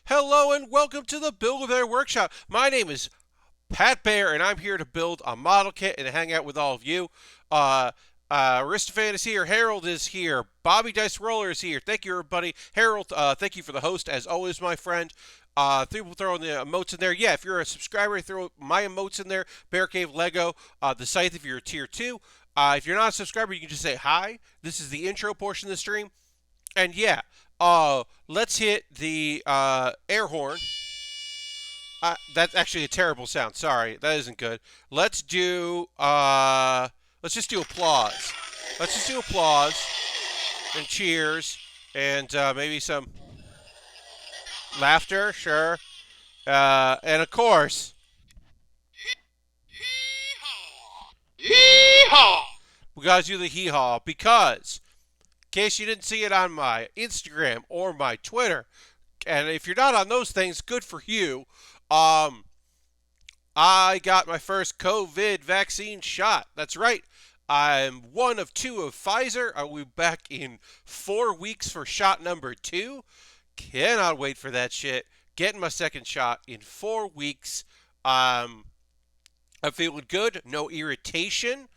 Hello and welcome to the Build With Baer Workshop. My name is Pat Baer, and I'm here to build a model kit and hang out with all of you. Aristophan is here. Harold is here. Bobby Dice Roller is here. Thank you, everybody. Harold, thank you for the host, as always, my friend. People throwing the emotes in there. Yeah, if you're a subscriber, throw my emotes in there. Bear Cave Lego, the site if you're a tier 2. If you're not a subscriber, you can just say hi. This is the intro portion of the stream. And yeah, let's hit the air horn. That's actually a terrible sound. Sorry, that isn't good. Let's just do applause. Let's just do applause and cheers and maybe some laughter. Sure. And of course, Hee-haw! we gotta do the hee-haw because, in case you didn't see it on my Instagram or my Twitter, and if you're not on those things, good for you. I got my first COVID vaccine shot. That's right. I'm one of two of Pfizer. I'll be back in 4 weeks for shot number 2. Cannot wait for that shit. Getting my second shot in 4 weeks. I'm feeling good. No irritation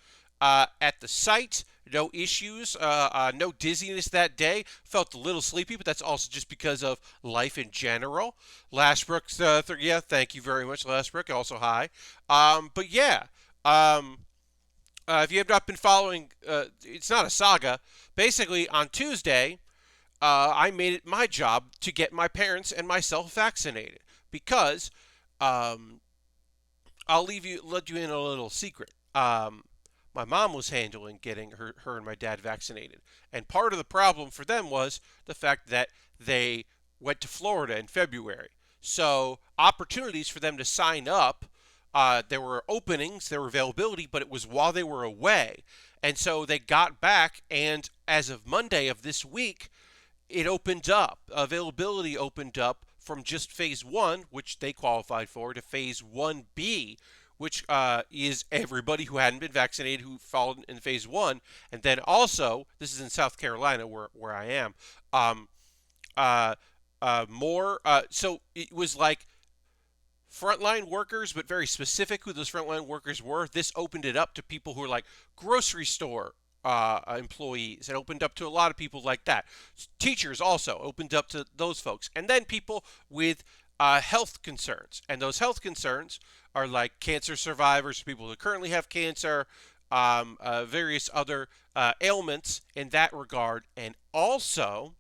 at the site. No issues, no dizziness that day. Felt a little sleepy, but that's also just because of life in general. Lashbrook, yeah, thank you very much, Lashbrook. Also, hi. But yeah, if you have not been following, it's not a saga. Basically, on Tuesday, I made it my job to get my parents and myself vaccinated because I'll let you in a little secret. My mom was handling getting her and my dad vaccinated. And part of the problem for them was the fact that they went to Florida in February. So opportunities for them to sign up, there were openings, there were availability, but it was while they were away. And so they got back, and as of Monday of this week, it opened up. Availability opened up from just phase 1, which they qualified for, to phase 1B, which is everybody who hadn't been vaccinated who followed in phase 1. And then also, this is in South Carolina where I am, so it was like frontline workers, but very specific who those frontline workers were. This opened it up to people who are like grocery store employees. It opened up to a lot of people like that. Teachers also opened up to those folks. And then people with health concerns. And those health concerns are like cancer survivors, people who currently have cancer, various other ailments in that regard, and also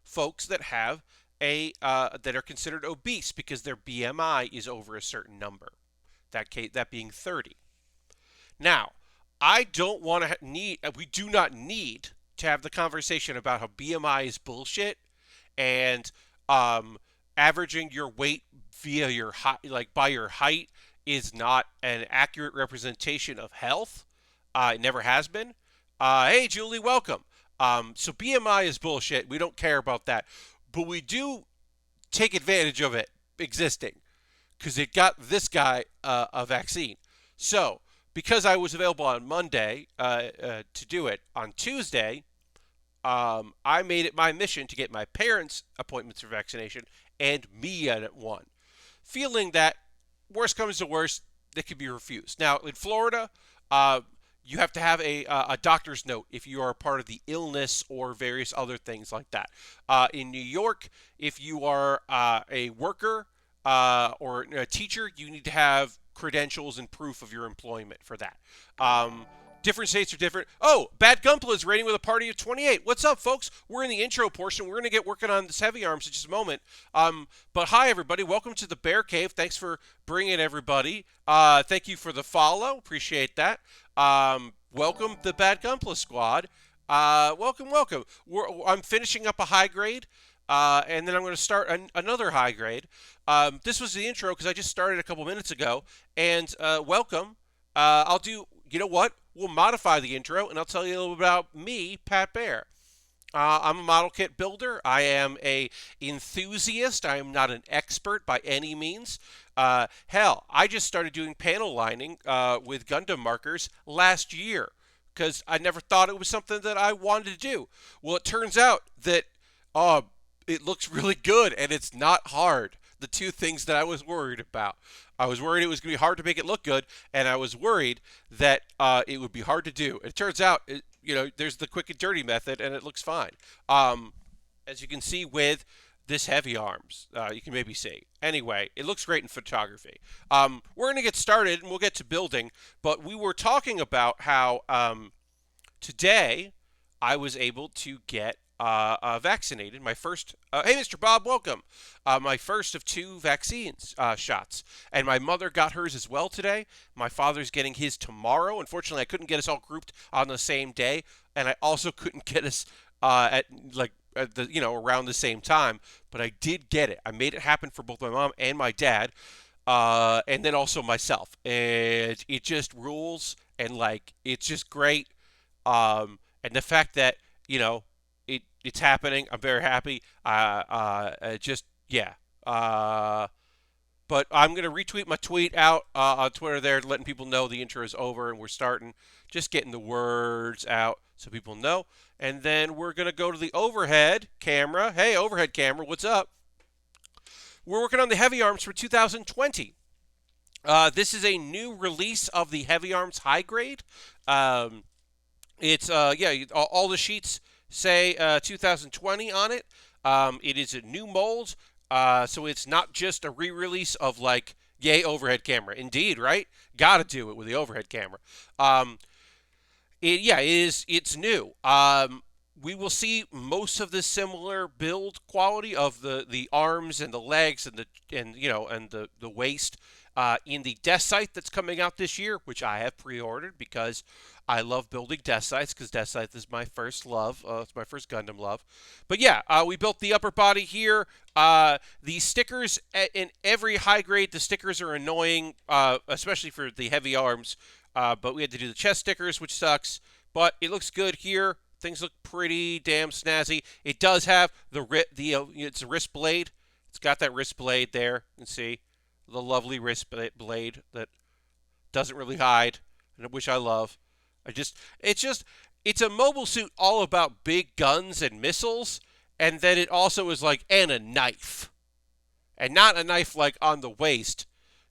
folks that have that are considered obese because their BMI is over a certain number. That being 30. Now, I don't want to we do not need to have the conversation about how BMI is bullshit and averaging your weight via your height, like by your height, is not an accurate representation of health. It never has been. Hey, Julie, welcome. So BMI is bullshit. We don't care about that. But we do take advantage of it existing because it got this guy a vaccine. So because I was available on Monday to do it, on Tuesday, I made it my mission to get my parents' appointments for vaccination and me at one. Feeling that worst comes to worst, they could be refused. Now, in Florida, you have to have a doctor's note if you are part of the illness or various other things like that. In New York, if you are a worker or a teacher, you need to have credentials and proof of your employment for that. Different states are different. Oh, Bad Gumpla is raiding with a party of 28. What's up, folks? We're in the intro portion. We're going to get working on this Heavyarms in just a moment. But hi, everybody. Welcome to the Bear Cave. Thanks for bringing everybody. Thank you for the follow. Appreciate that. Welcome, the Bad Gumpla squad. Welcome. I'm finishing up a high grade, and then I'm going to start another high grade. This was the intro because I just started a couple minutes ago. And welcome. I'll do, you know what? We'll modify the intro, and I'll tell you a little about me, Pat Baer. I'm a model kit builder. I am a enthusiast. I am not an expert by any means. Hell, I just started doing panel lining with Gundam markers last year because I never thought it was something that I wanted to do. Well, it turns out that it looks really good, and it's not hard. The two things that I was worried about. I was worried it was going to be hard to make it look good, and I was worried that it would be hard to do. It turns out, there's the quick and dirty method, and it looks fine. As you can see with this heavy arms, you can maybe see. Anyway, it looks great in photography. We're going to get started, and we'll get to building, but we were talking about how today I was able to get vaccinated. My first, hey, Mr. Bob, welcome. My first of 2 vaccines shots. And my mother got hers as well today. My father's getting his tomorrow. Unfortunately, I couldn't get us all grouped on the same day. And I also couldn't get us around the same time. But I did get it. I made it happen for both my mom and my dad. And then also myself. And it just rules. And, it's just great. And the fact that, it's happening. I'm very happy. Yeah. But I'm going to retweet my tweet out on Twitter there, letting people know the intro is over and we're starting. Just getting the words out so people know. And then we're going to go to the overhead camera. Hey, overhead camera, what's up? We're working on the heavy arms for 2020. This is a new release of the heavy arms high grade. It's, all the sheets say 2020 on it. It is a new mold, so it's not just a re-release of yay, overhead camera. Indeed, right? Gotta do it with the overhead camera. It's new. We will see most of the similar build quality of the arms and the legs and the waist in the death sight that's coming out this year, which I have pre-ordered because I love building death sights because death sight is my first love. It's my first Gundam love. But yeah, we built the upper body here. The stickers in every high grade, the stickers are annoying, especially for the heavy arms. But we had to do the chest stickers, which sucks. But it looks good here. Things look pretty damn snazzy. It does have it's a wrist blade. It's got that wrist blade there. You can see the lovely wrist blade that doesn't really hide, and which I love. It's a mobile suit all about big guns and missiles, and then it also is and a knife. And not a knife on the waist,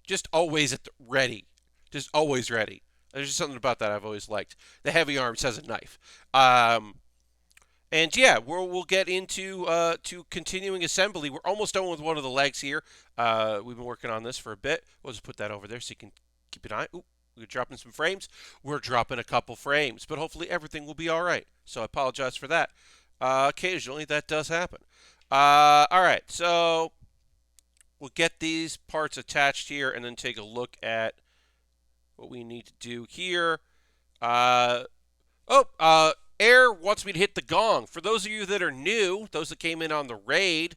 just always at the ready. Just always ready. There's just something about that I've always liked. The heavy arms has a knife. And yeah, we'll get into to continuing assembly. We're almost done with one of the legs here. We've been working on this for a bit. We'll just put that over there so you can keep an eye. Ooh, we're dropping some frames. We're dropping a couple frames, but hopefully everything will be all right. So I apologize for that. Occasionally that does happen. All right, so we'll get these parts attached here and then take a look at what we need to do here. Air wants me to hit the gong. For those of you that are new, those that came in on the raid,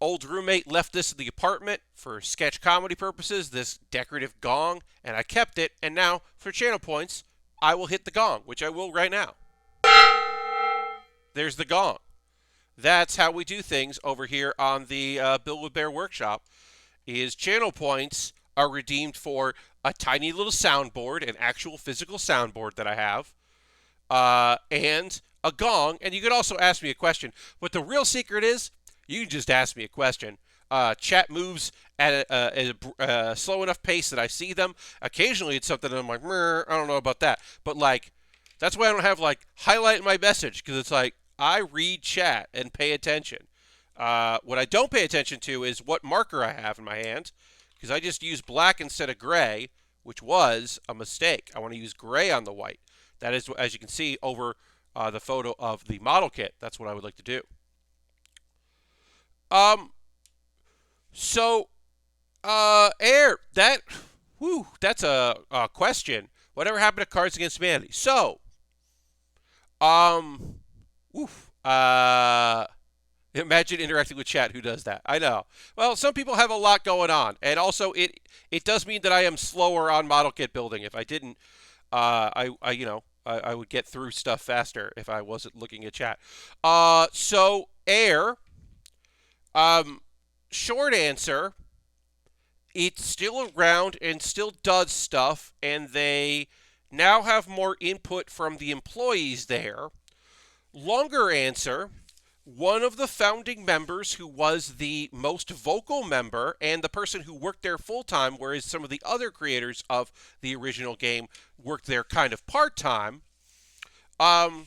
old roommate left this in the apartment for sketch comedy purposes, this decorative gong, and I kept it, and now, for channel points, I will hit the gong, which I will right now. There's the gong. That's how we do things over here on the Build With Baer Workshop, is channel points are redeemed for a tiny little soundboard, an actual physical soundboard that I have, and a gong, and you could also ask me a question. But the real secret is, you can just ask me a question. Chat moves at a slow enough pace that I see them. Occasionally it's something that I'm like, I don't know about that. But that's why I don't have highlight in my message, because it's I read chat and pay attention. What I don't pay attention to is what marker I have in my hand, because I just use black instead of gray, which was a mistake. I want to use gray on the white. That is, as you can see over the photo of the model kit, that's what I would like to do. Air, that's a question. Whatever happened to Cards Against Humanity? So, imagine interacting with chat. Who does that? I know. Well, some people have a lot going on, and also it does mean that I am slower on model kit building. If I didn't, I would get through stuff faster if I wasn't looking at chat. So Air, short answer, it's still around and still does stuff, and they now have more input from the employees there. Longer answer, one of the founding members who was the most vocal member and the person who worked there full time, whereas some of the other creators of the original game worked there kind of part time, um,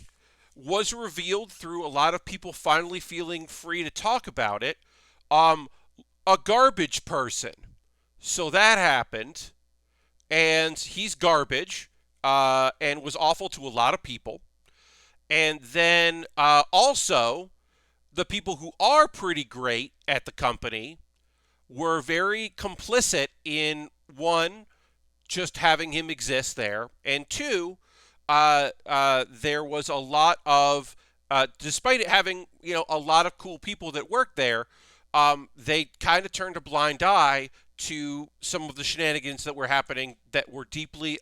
was revealed through a lot of people finally feeling free to talk about it. Um, a garbage person. So that happened, and he's garbage, and was awful to a lot of people. And then also, the people who are pretty great at the company were very complicit in one, just having him exist there, and two, there was a lot of, despite it having a lot of cool people that worked there, they kind of turned a blind eye to some of the shenanigans that were happening that were deeply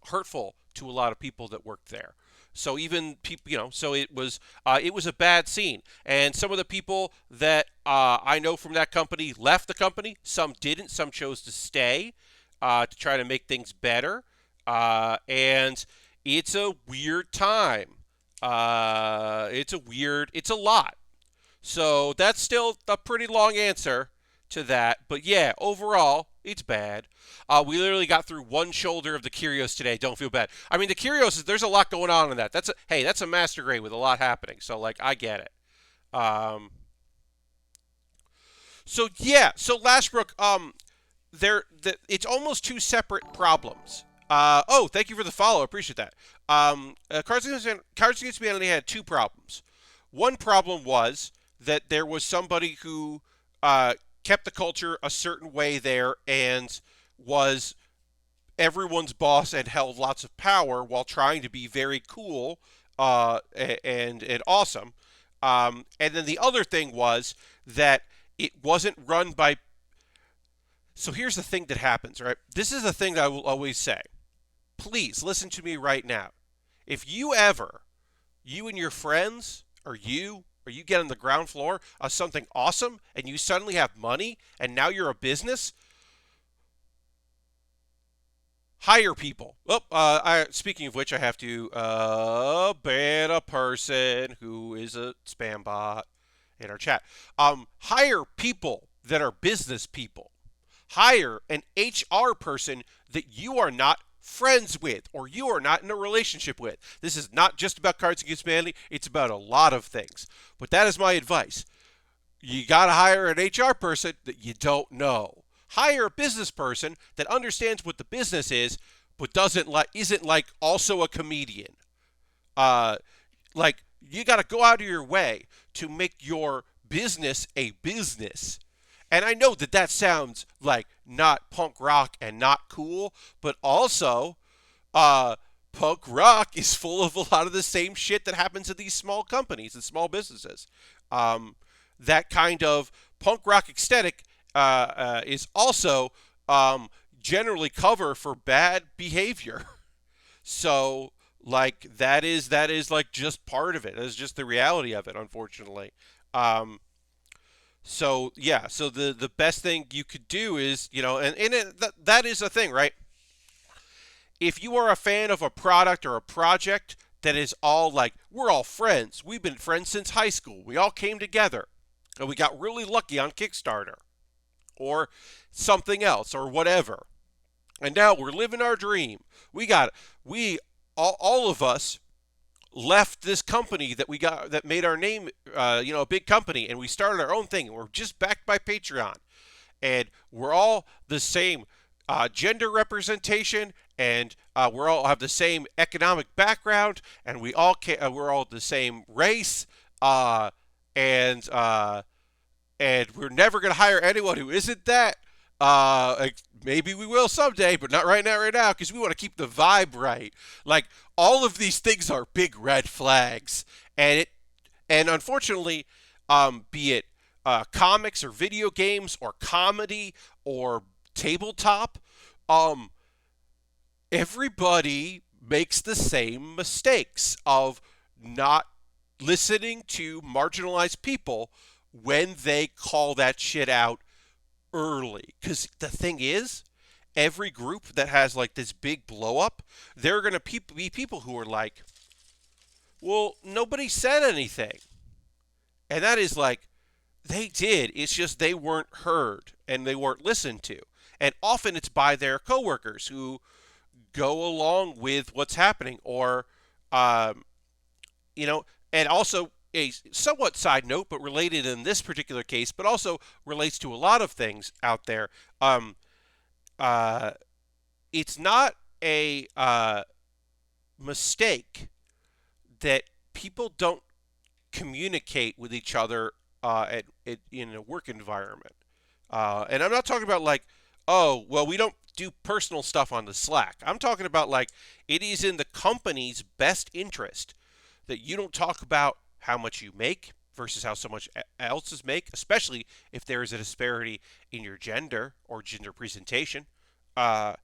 hurtful to a lot of people that worked there. So even people, so it was a bad scene, and some of the people that I know from that company left the company. Some didn't. Some chose to stay to try to make things better, and it's a weird time. It's a lot. So that's still a pretty long answer to that. But yeah, overall, it's bad. We literally got through one shoulder of the Curios today. Don't feel bad. I mean, the Curios, there's a lot going on in that. That's a master grade with a lot happening. So like, I get it. Um, so yeah, so Lashbrook, it's almost two separate problems. Oh, thank you for the follow. I appreciate that. Cards Against Humanity had two problems. One problem was that there was somebody who kept the culture a certain way there and was everyone's boss and held lots of power while trying to be very cool and awesome. And then the other thing was that it wasn't run by. So here's the thing that happens, right? This is the thing that I will always say. Please listen to me right now. If you and your friends, or you get on the ground floor of something awesome and you suddenly have money and now you're a business, hire people. Speaking of which, I have to ban a person who is a spam bot in our chat. Hire people that are business people. Hire an HR person that you are not friends with or you are not in a relationship with. This is not just about Cards Against Humanity. It's about a lot of things. But that is my advice. You got to hire an HR person that you don't know. Hire a business person that understands what the business is, but isn't like also a comedian. Like you got to go out of your way to make your business a business. And I know that that sounds like not punk rock and not cool, but also punk rock is full of a lot of the same shit that happens at these small companies and small businesses. That kind of punk rock aesthetic is also generally cover for bad behavior. So like that is like just part of it. That's just the reality of it, unfortunately. So yeah, so the best thing you could do is, that is a thing, right? If you are a fan of a product or a project that is all like, we're all friends, we've been friends since high school, we all came together, and we got really lucky on Kickstarter, or something else, or whatever, and now we're living our dream. All of us left this company that made our name, a big company, and we started our own thing. We're just backed by Patreon, and we're all the same gender representation, and we all have the same economic background, and we're all the same race, and we're never going to hire anyone who isn't that. Maybe we will someday, but not right now, because we want to keep the vibe right. Like, all of these things are big red flags, and unfortunately, be it comics or video games or comedy or tabletop, everybody makes the same mistakes of not listening to marginalized people when they call that shit out early. Because the thing is, every group that has like this big blow up, there are going to be people who are like, well, nobody said anything. And that is like, they did. It's just they weren't heard and they weren't listened to. And often it's by their coworkers who go along with what's happening, or, um, you know, and also a somewhat side note, but related in this particular case, but also relates to a lot of things out there. Um, uh, it's not a mistake that people don't communicate with each other in a work environment. And I'm not talking about like, oh, well, we don't do personal stuff on the Slack. I'm talking about like, it is in the company's best interest that you don't talk about how much you make versus how so much else's make, especially if there is a disparity in your gender or gender presentation. Uh,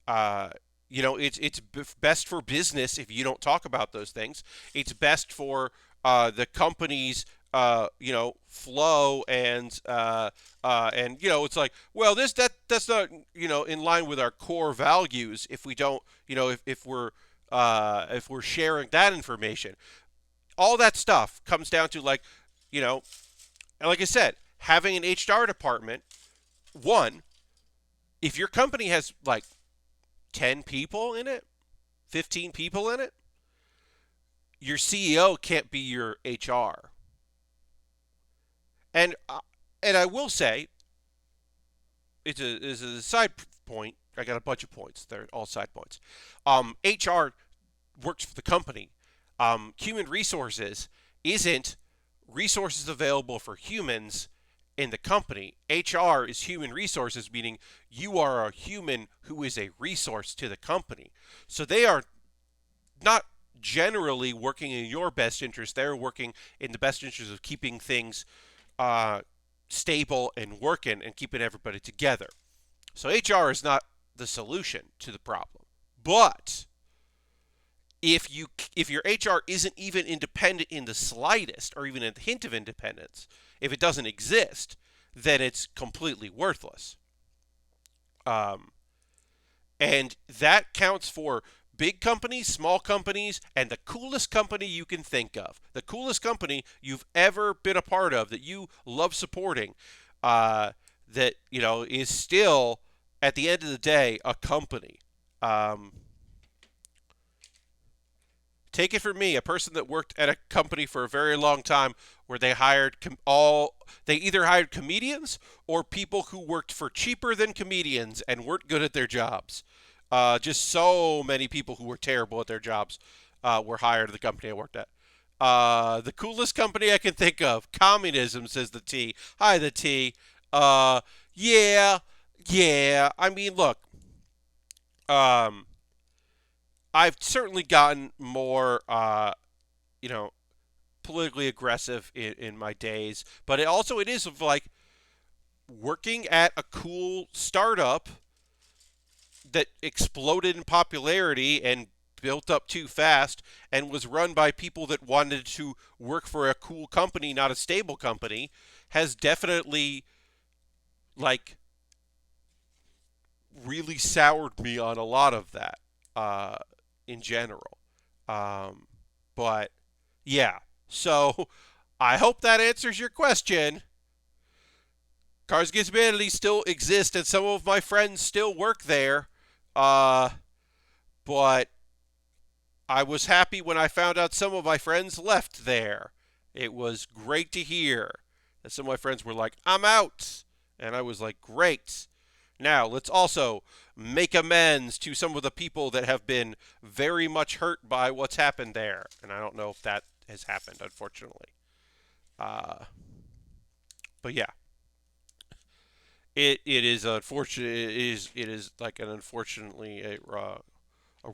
uh, it's best for business if you don't talk about those things. It's best for the company's flow, and it's like, well, that's not in line with our core values if we don't, if we're sharing that information. All that stuff comes down to like, and like I said, having an HR department. One, if your company has like 10 people in it, 15 people in it, your CEO can't be your HR. And I will say, it's a side point. I got a bunch of points. They're all side points. HR works for the company. Human resources isn't resources available for humans in the company. HR is human resources, meaning you are a human who is a resource to the company. So they are not generally working in your best interest. They're working in the best interest of keeping things stable and working and keeping everybody together. So HR is not the solution to the problem. But if your HR isn't even independent in the slightest, or even a hint of independence, if it doesn't exist, then it's completely worthless. And that counts for big companies, small companies, and the coolest company you can think of. The coolest company you've ever been a part of that you love supporting, that, is still, at the end of the day, a company. Take it from me, a person that worked at a company for a very long time where they they either hired comedians or people who worked for cheaper than comedians and weren't good at their jobs. Just so many people who were terrible at their jobs were hired at the company I worked at. The coolest company I can think of, communism, says the T. Hi, the T. Yeah. I mean, look. I've certainly gotten more, politically aggressive in my days, but it is of like working at a cool startup that exploded in popularity and built up too fast and was run by people that wanted to work for a cool company, not a stable company, has definitely like really soured me on a lot of that. In general. But yeah, so I hope that answers your question. Cards Against Humanity still exist, and some of my friends still work there. But I was happy when I found out some of my friends left there. It was great to hear that some of my friends were like, I'm out. And I was like, great. Now, let's also make amends to some of the people that have been very much hurt by what's happened there. And I don't know if that has happened, unfortunately. But yeah, it is unfortunate. It is like an unfortunately a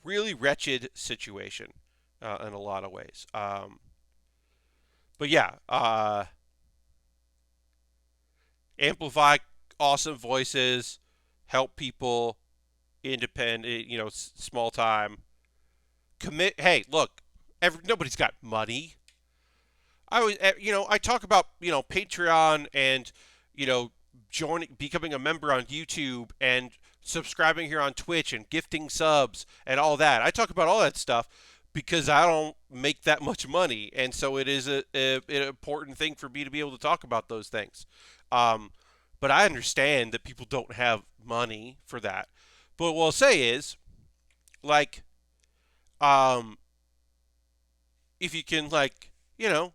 really wretched situation in a lot of ways. But yeah, amplify awesome voices, help people, independent, small time. Commit. Hey, look, nobody's got money. I talk about, Patreon and, becoming a member on YouTube and subscribing here on Twitch and gifting subs and all that. I talk about all that stuff, because I don't make that much money, and so it is an important thing for me to be able to talk about those things. Um, but I understand that people don't have money for that. But what I'll say is, like, um, if you can, like, you know,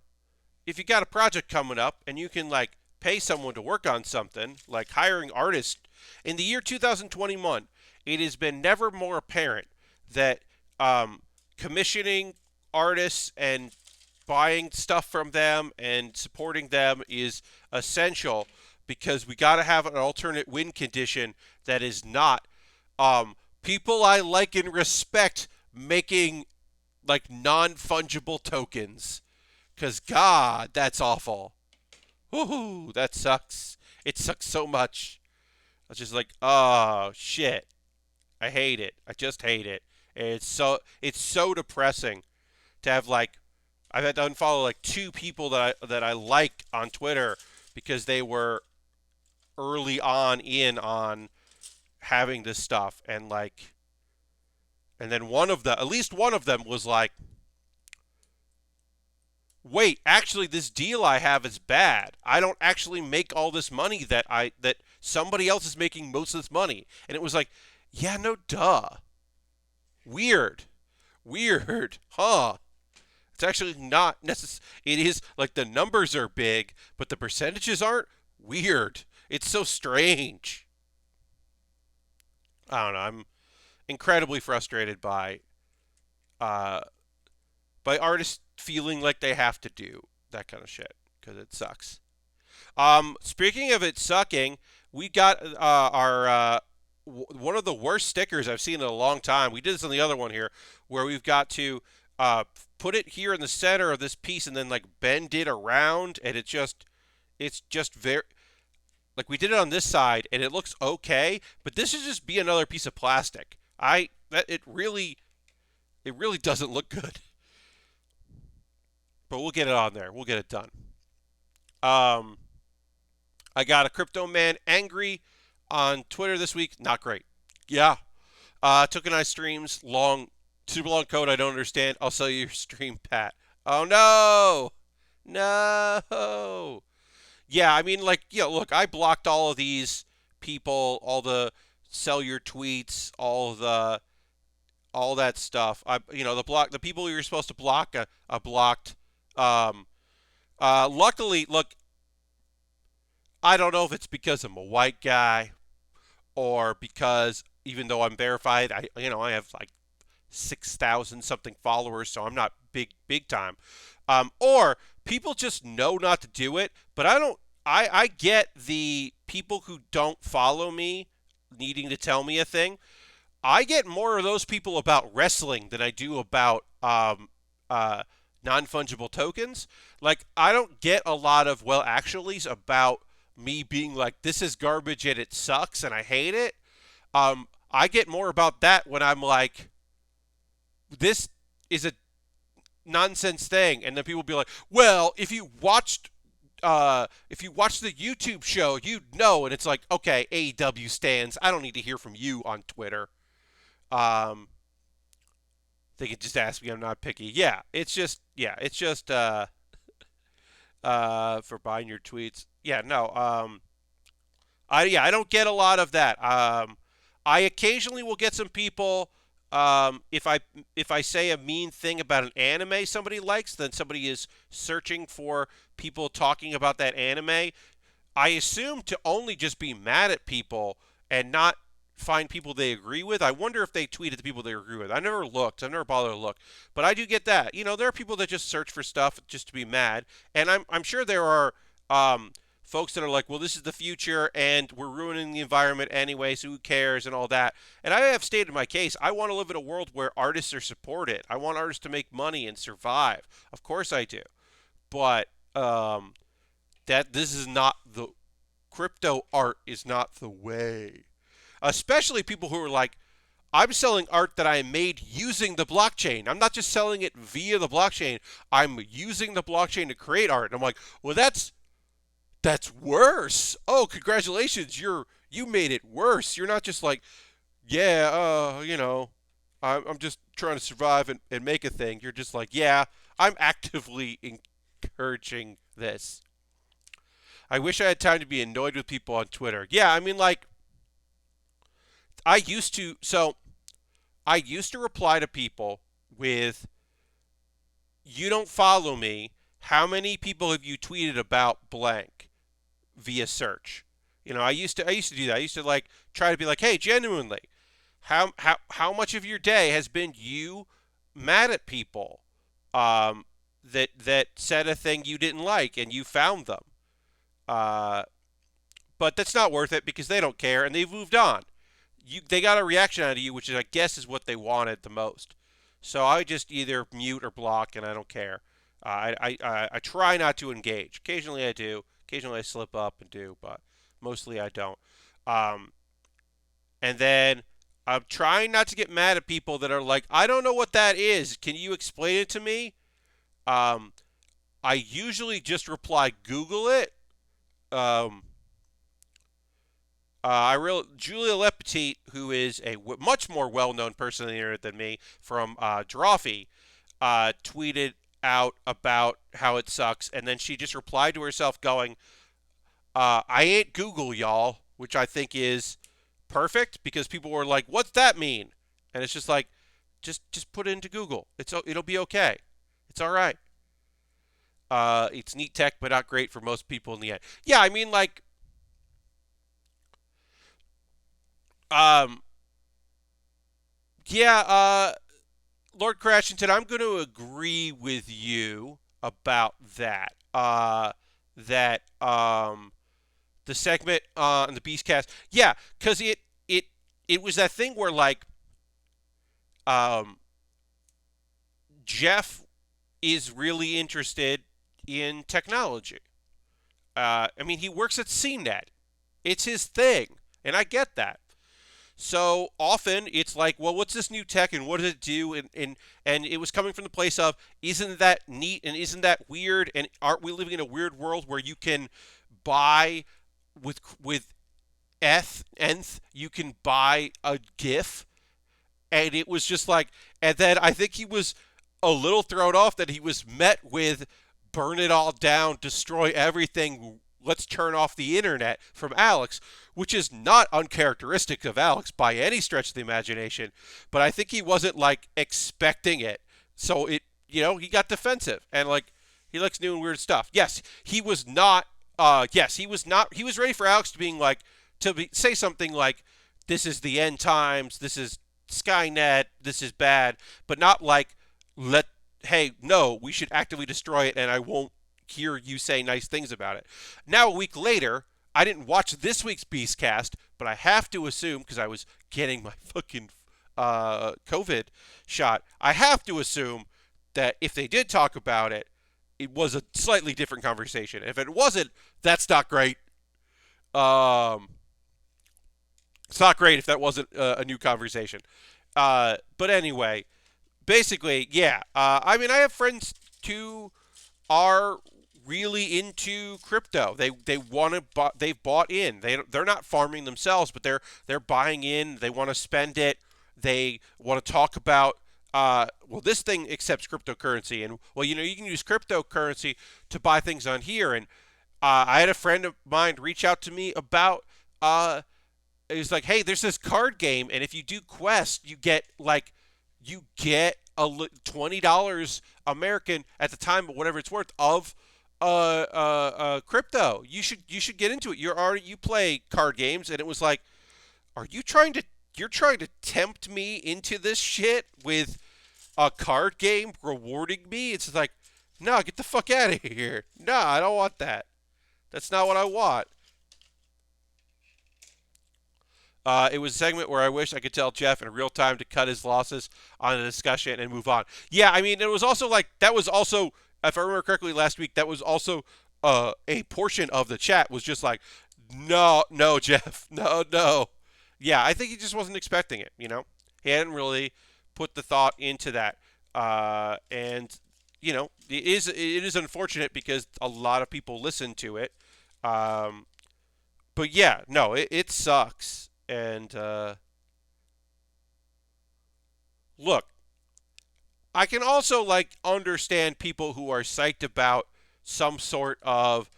if you got a project coming up and you can, like, pay someone to work on something, like hiring artists, in the year 2021, it has been never more apparent that um, commissioning artists and buying stuff from them and supporting them is essential, because we got to have an alternate win condition that is not people I like and respect making like non-fungible tokens, because God, that's awful. Woohoo, that sucks. It sucks so much. I was just like, oh shit, I hate it. I just hate it. And it's so depressing to have, like, I've had to unfollow like two people that I like on Twitter because they were early on in on having this stuff, and like, and then at least one of them was like, wait, actually this deal I have is bad. I don't actually make all this money that somebody else is making most of this money. And it was like, yeah, no duh. Weird. Weird. Huh. It's actually not necessary. It is like the numbers are big, but the percentages aren't. Weird. It's so strange. I don't know. I'm incredibly frustrated uh by artists feeling like they have to do that kind of shit, because it sucks. Speaking of it sucking, we got our one of the worst stickers I've seen in a long time. We did this on the other one here, where we've got to put it here in the center of this piece and then like bend it around, and it's just very, like, we did it on this side and it looks okay, but this should just be another piece of plastic. It really doesn't look good, but we'll get it on there. We'll get it done. Um, I got a crypto man angry on Twitter this week. Not great. Yeah. Tokenized streams, super long code I don't understand. I'll sell you your stream, Pat. Oh no, no. Yeah, I mean, like, look, I blocked all of these people, all the sell your tweets, all that stuff. The people you're supposed to block, I blocked. Um, Luckily, look, I don't know if it's because I'm a white guy or because, even though I'm verified, I have like 6,000 something followers, so I'm not big time. Or people just know not to do it, but I don't. I get the people who don't follow me needing to tell me a thing. I get more of those people about wrestling than I do about non fungible tokens. Like, I don't get a lot of well actuallys about me being like, this is garbage and it sucks and I hate it. I get more about that when I'm like, this is a nonsense thing, and then people be like, well, if you watched the YouTube show, you'd know. And it's like, okay, AEW stands, I don't need to hear from you on Twitter. Um, they can just ask me. I'm not picky. For buying your tweets. Yeah, no. I don't get a lot of that. I occasionally will get some people. If I say a mean thing about an anime somebody likes, then somebody is searching for people talking about that anime. I assume to only just be mad at people and not find people they agree with. I wonder if they tweet at the people they agree with. I never looked. I've never bothered to look. But I do get that. There are people that just search for stuff just to be mad. And I'm sure there are folks that are like, well, this is the future and we're ruining the environment anyway, so who cares and all that. And I have stated my case. I want to live in a world where artists are supported. I want artists to make money and survive. Of course I do. But that this is not the crypto art is not the way. Especially people who are like, I'm selling art that I made using the blockchain. I'm not just selling it via the blockchain. I'm using the blockchain to create art. And I'm like, well, that's worse. Oh, congratulations. You made it worse. You're not just like, yeah, I'm just trying to survive and make a thing. You're just like, yeah, I'm actively encouraging this. I wish I had time to be annoyed with people on Twitter. Yeah, I mean, like, I used to, so I used to reply to people with, you don't follow me. How many people have you tweeted about blank via search? I used to do that. I used to like try to be like, hey, genuinely, how much of your day has been you mad at people that said a thing you didn't like and you found them? Uh, but that's not worth it because they don't care and they've moved on. They got a reaction out of you, which is I guess is what they wanted the most. So I just either mute or block, and I don't care. I try not to engage. Occasionally I do. Occasionally I slip up and do, but mostly I don't. Um, and then I'm trying not to get mad at people that are like, I don't know what that is. Can you explain it to me? Um, I usually just reply, Google it. Um, Julia Lepetit, who is a much more well-known person on the internet than me, from Drawfee, tweeted out about how it sucks, and then she just replied to herself going, "I ain't Google, y'all," which I think is perfect because people were like, "What's that mean?" And it's just like, just put it into Google. It'll be okay. It's all right. It's neat tech, but not great for most people in the end. Yeah, I mean, like, um, yeah, Lord Crashington, I'm going to agree with you about that. That the segment on the Beastcast, yeah, because it was that thing where like um, Jeff is really interested in technology. I mean, he works at CNET. It's his thing, and I get that. So often it's like, well, what's this new tech and what does it do? And it was coming from the place of, isn't that neat and isn't that weird? And aren't we living in a weird world where you can buy with nth you can buy a GIF? And it was just like, and then I think he was a little thrown off that he was met with burn it all down, destroy everything, let's turn off the internet from Alex, which is not uncharacteristic of Alex by any stretch of the imagination. But I think he wasn't like expecting it. So he got defensive and like he likes new and weird stuff. Yes, he was not. Yes, he was not. He was ready for Alex to being like say something like, "This is the end times. This is Skynet. This is bad," but not like let hey, no, we should actively destroy it and I won't hear you say nice things about it. Now, a week later, I didn't watch this week's Beastcast, but I have to assume, because I was getting my fucking COVID shot, I have to assume that if they did talk about it, it was a slightly different conversation. If it wasn't, that's not great. Um, it's not great if that wasn't a new conversation. But anyway, basically, yeah. I mean, I have friends who are really into crypto. They want to they've bought in. They're not farming themselves, but they're buying in. They want to spend it. They want to talk about well, this thing accepts cryptocurrency, and well, you can use cryptocurrency to buy things on here. And I had a friend of mine reach out to me about it was like, hey, there's this card game, and if you do quest, you get $20 American at the time, whatever it's worth of crypto. You should get into it. You play card games, and it was like, are you trying to you're trying to tempt me into this shit with a card game rewarding me? It's like, no, get the fuck out of here. No, I don't want that. That's not what I want. It was a segment where I wish I could tell Jeff in real time to cut his losses on a discussion and move on. Yeah, I mean, it was also like, that was also, if I remember correctly last week, that was also a portion of the chat was just like, no, no, Jeff, no, no. Yeah, I think he just wasn't expecting it. He hadn't really put the thought into that. And it is unfortunate because a lot of people listen to it. Um, but yeah, no, it sucks. And look, I can also like understand people who are psyched about some sort of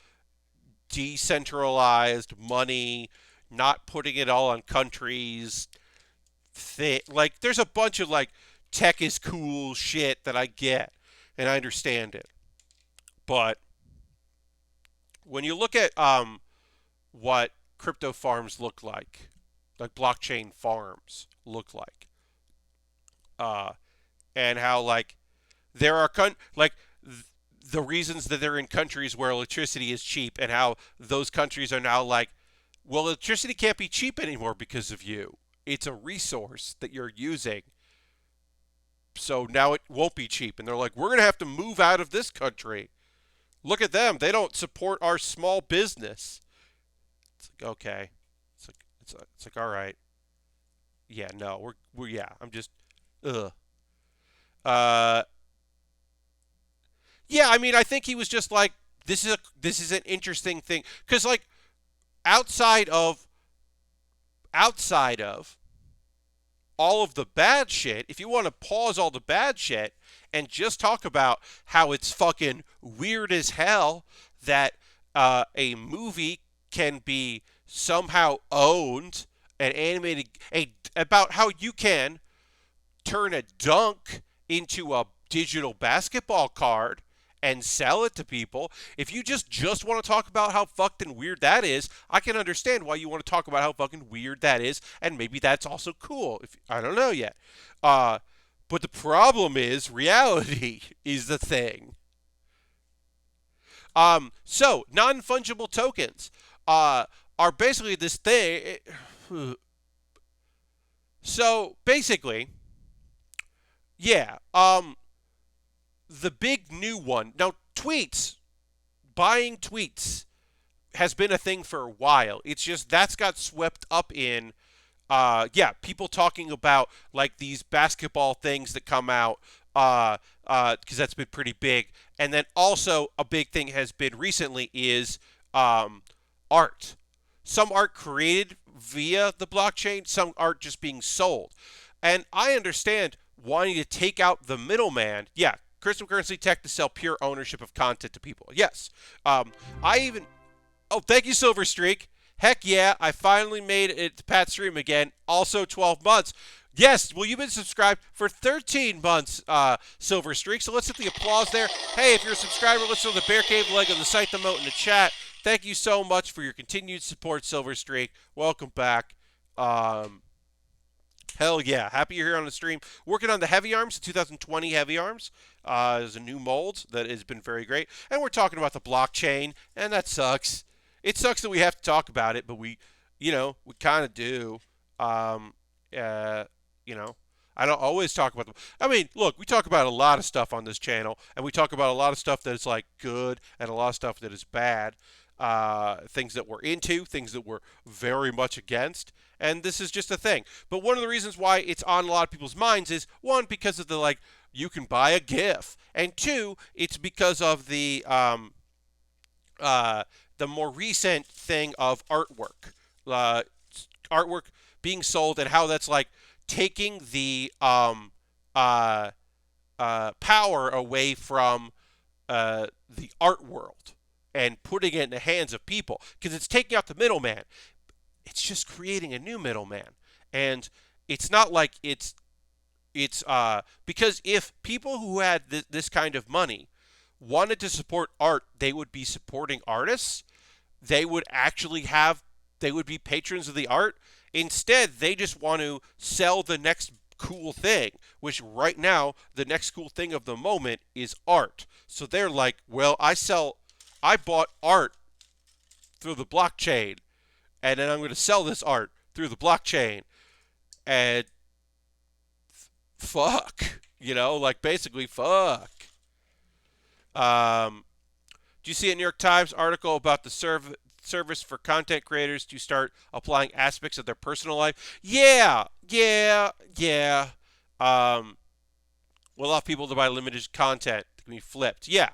decentralized money, not putting it all on countries. Like, there's a bunch of like tech is cool shit that I get and I understand it. But when you look at what crypto farms look like blockchain farms look uh, and how like there are the reasons that they're in countries where electricity is cheap, and how those countries are now like, well, electricity can't be cheap anymore because of you. It's a resource that you're using, so now it won't be cheap. And they're like, we're going to have to move out of this country. Look at them. They don't support our small business. It's like, okay. It's like all right. Yeah, no, we're yeah, I'm just ugh. Uh yeah, I mean, I think he was just like, this is an interesting thing, cuz like outside of outside of all of the bad shit, if you want to pause all the bad shit and just talk about how it's fucking weird as hell that a movie can be somehow owned and animated, about how you can turn a dunk into a digital basketball card and sell it to people. If you just want to talk about how fucked and weird that is, I can understand why you want to talk about how fucking weird that is, and maybe that's also cool. If I don't know yet. But the problem is reality is the thing. So non-fungible tokens are basically this thing. So basically, yeah. The big new one now, tweets, buying tweets has been a thing for a while. It's just that's got swept up in yeah, people talking about like these basketball things that come out, because that's been pretty big. And then also a big thing has been recently is art. Some art created via the blockchain, some art just being sold. And I understand wanting to take out the middleman. Yeah, cryptocurrency tech to sell pure ownership of content to people. Yes. I even. Oh, thank you, Silver Streak. Heck yeah, I finally made it to Pat's stream again. Also 12 months. Yes, well, you've been subscribed for 13 months, Silver Streak. So let's hit the applause there. Hey, if you're a subscriber, let's throw the Bear Cave leg on the site emote in the chat. Thank you so much for your continued support, Silver Streak. Welcome back. Hell yeah. Happy you're here on the stream. Working on the Heavyarms, the 2020 Heavyarms. There's a new mold that has been very great. And we're talking about the blockchain, and that sucks. It sucks that we have to talk about it, but we kind of do. Um, uh, you know, I don't always talk about them. I mean, look, we talk about a lot of stuff on this channel, and we talk about a lot of stuff that is like good and a lot of stuff that is bad. Things that we're into, things that we're very much against, and this is just a thing. But one of the reasons why it's on a lot of people's minds is, one, because of the like, you can buy a GIF, and two, it's because of the more recent thing of artwork, artwork being sold, and how that's like taking the power away from the art world and putting it in the hands of people, because it's taking out the middleman. It's just creating a new middleman, and it's not like it's because if people who had this kind of money wanted to support art, they would be supporting artists. They would actually they would be patrons of the art. Instead, they just want to sell the next cool thing, which right now, the next cool thing of the moment is art. So they're like, well, I bought art through the blockchain, and then I'm going to sell this art through the blockchain. And fuck, like basically fuck. Do you see a New York Times article about the service for content creators to start applying aspects of their personal life? Yeah. Will allow people to buy limited content that can be flipped. Yeah.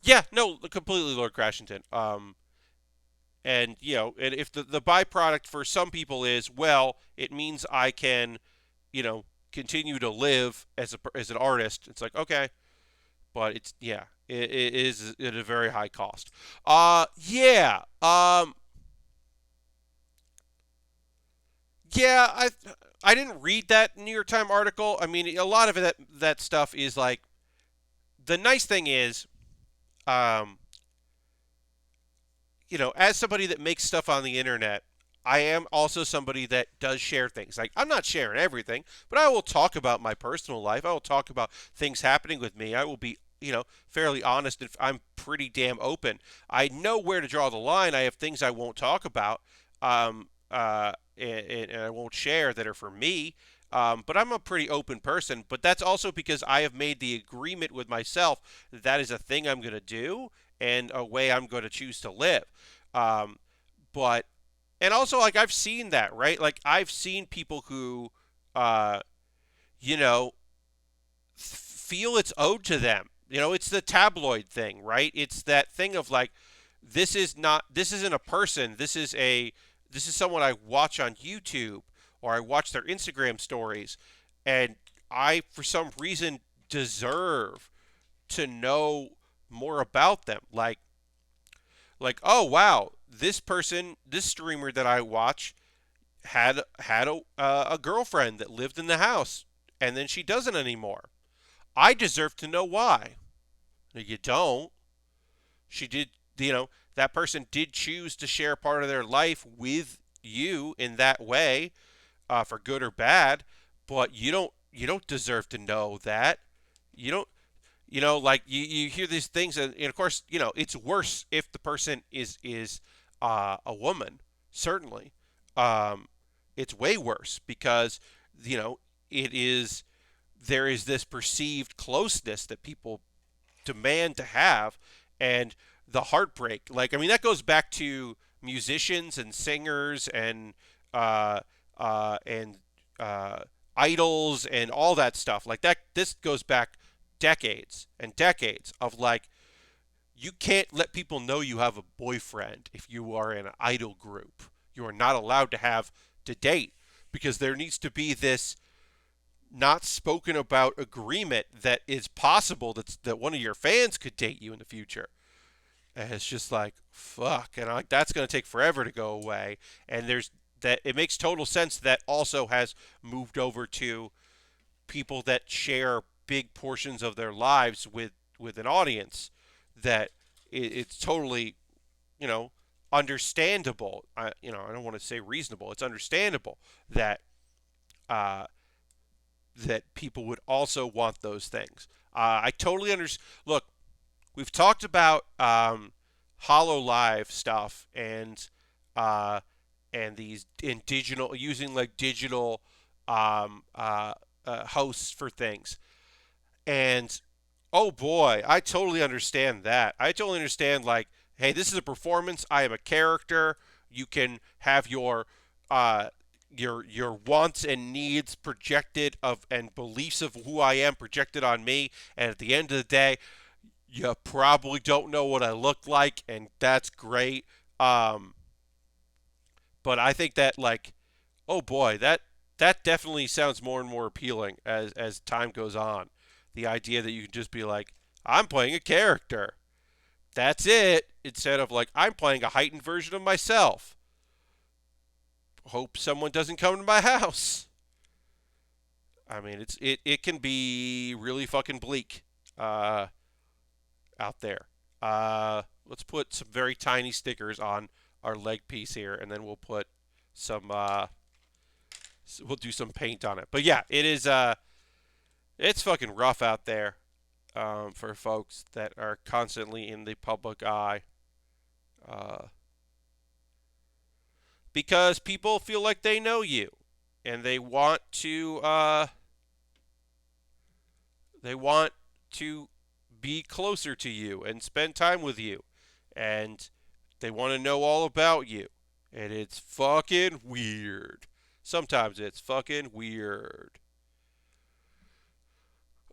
Yeah, no, completely, Lord Crashington. And and if the byproduct for some people is, well, it means I can, continue to live as an artist. It's like, okay, but it's, yeah, it is at a very high cost. Yeah. Yeah, I didn't read that New York Times article. I mean, a lot of that stuff is like, the nice thing is, um, as somebody that makes stuff on the internet, I am also somebody that does share things. Like, I'm not sharing everything, but I will talk about my personal life. I will talk about things happening with me. I will be, fairly honest, and I'm pretty damn open. I know where to draw the line. I have things I won't talk about, and I won't share that are for me. But I'm a pretty open person. But that's also because I have made the agreement with myself that that is a thing I'm going to do and a way I'm going to choose to live. Um, but and also, like, I've seen that, right? Like, I've seen people who, uh, you know, feel it's owed to them. It's the tabloid thing, right? It's that thing of like, this isn't a person. This is someone I watch on YouTube, or I watch their Instagram stories, and I, for some reason, deserve to know more about them. Oh wow, this person, this streamer that I watch had a girlfriend that lived in the house, and then she doesn't anymore. I deserve to know why. You don't. She did, that person did choose to share part of their life with you in that way, for good or bad, but you don't deserve to know that. You don't. Like, you hear these things, and of course, it's worse if the person is a woman. Certainly, um, it's way worse because you know it is there is this perceived closeness that people demand to have, and the heartbreak. Like, I mean, that goes back to musicians and singers uh, and uh, idols and all that stuff. Like that, this goes back decades and decades of like, you can't let people know you have a boyfriend if you are in an idol group. You are not allowed to have to date because there needs to be this not spoken about agreement that is possible that one of your fans could date you in the future. And it's just like, fuck, and like, that's going to take forever to go away. And there's that it makes total sense that also has moved over to people that share big portions of their lives with an audience, that it's totally, you know understandable. I don't want to say reasonable. It's understandable that uh, that people would also want those things. I totally understand. Look, we've talked about Hollow Live stuff, uh, and these in digital, using like digital hosts for things. And oh boy, I totally understand that. I totally understand, like, hey, this is a performance. I am a character. You can have uh, your wants and needs projected of and beliefs of who I am projected on me. And at the end of the day, you probably don't know what I look like, and that's great. Um, but I think that, like, oh boy, that definitely sounds more and more appealing as time goes on. The idea that you can just be like, I'm playing a character. That's it. Instead of like, I'm playing a heightened version of myself. Hope someone doesn't come to my house. I mean, it can be really fucking bleak uh, out there. Let's put some very tiny stickers on our leg piece here, and then we'll put some we'll do some paint on it. But yeah, it's fucking rough out there, for folks that are constantly in the public eye, uh, because people feel like they know you, and they want to be closer to you and spend time with you, and they want to know all about you, and it's fucking weird. Sometimes it's fucking weird.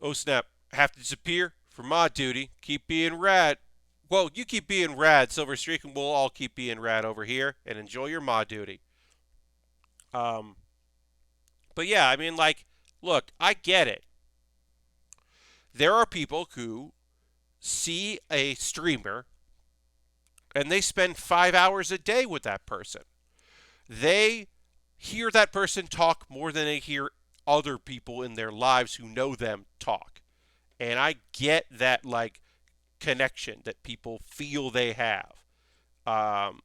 Oh snap! Have to disappear for my duty. Keep being rad. Well, you keep being rad, Silver Streak, and we'll all keep being rad over here and enjoy your mod duty. Um, but yeah, I mean, like, look, I get it. There are people who see a streamer and they spend 5 hours a day with that person. They hear that person talk more than they hear other people in their lives who know them talk. And I get that, like, connection that people feel they have. Um,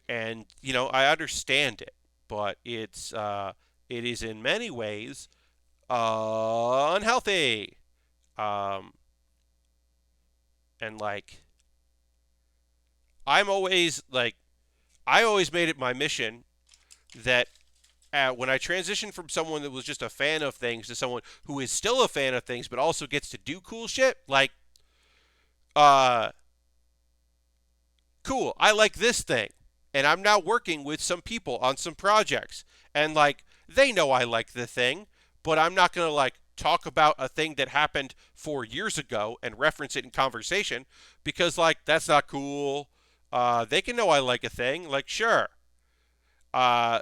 and, I understand it, but it is in many ways unhealthy. Um, and, like, I'm always, like, I always made it my mission that when I transitioned from someone that was just a fan of things to someone who is still a fan of things but also gets to do cool shit, like, uh, cool, I like this thing. And I'm now working with some people on some projects. And, like, they know I like the thing, but I'm not going to, like, talk about a thing that happened 4 years ago and reference it in conversation because, like, that's not cool. They can know I like a thing. Like, sure. Uh,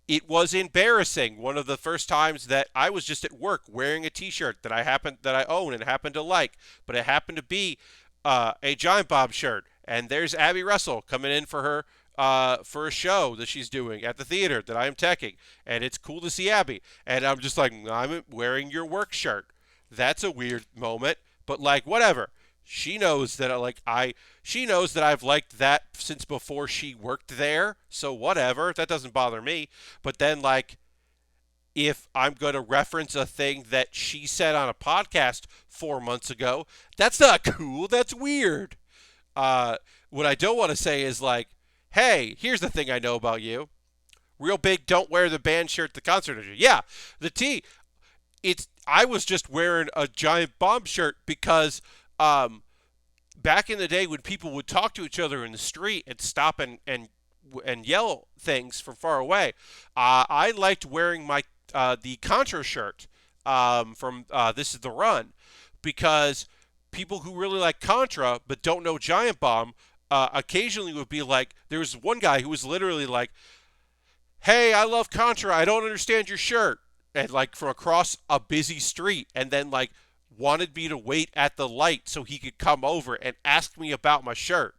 it was embarrassing. One of the first times that I was just at work wearing a T-shirt that I own and happened to like, but it happened to be a Giant Bomb shirt. And there's Abby Russell coming in for her for a show that she's doing at the theater that I am teching, and it's cool to see Abby. And I'm just like, I'm wearing your work shirt. That's a weird moment, but like whatever. She knows that she knows that I've liked that since before she worked there, so whatever. That doesn't bother me. But then, like, if I'm going to reference a thing that she said on a podcast 4 months ago, that's not cool. That's weird. What I don't want to say is like, hey, here's the thing I know about you. Real big, don't wear the band shirt at the concert. Yeah, the T. I was just wearing a Giant Bomb shirt because back in the day when people would talk to each other in the street and stop and yell things from far away, I liked wearing my the Contra shirt from This Is the Run because people who really like Contra but don't know Giant Bomb occasionally would be like, there was one guy who was literally like, hey, I love Contra, I don't understand your shirt. And like from across a busy street, and then like wanted me to wait at the light so he could come over and ask me about my shirt.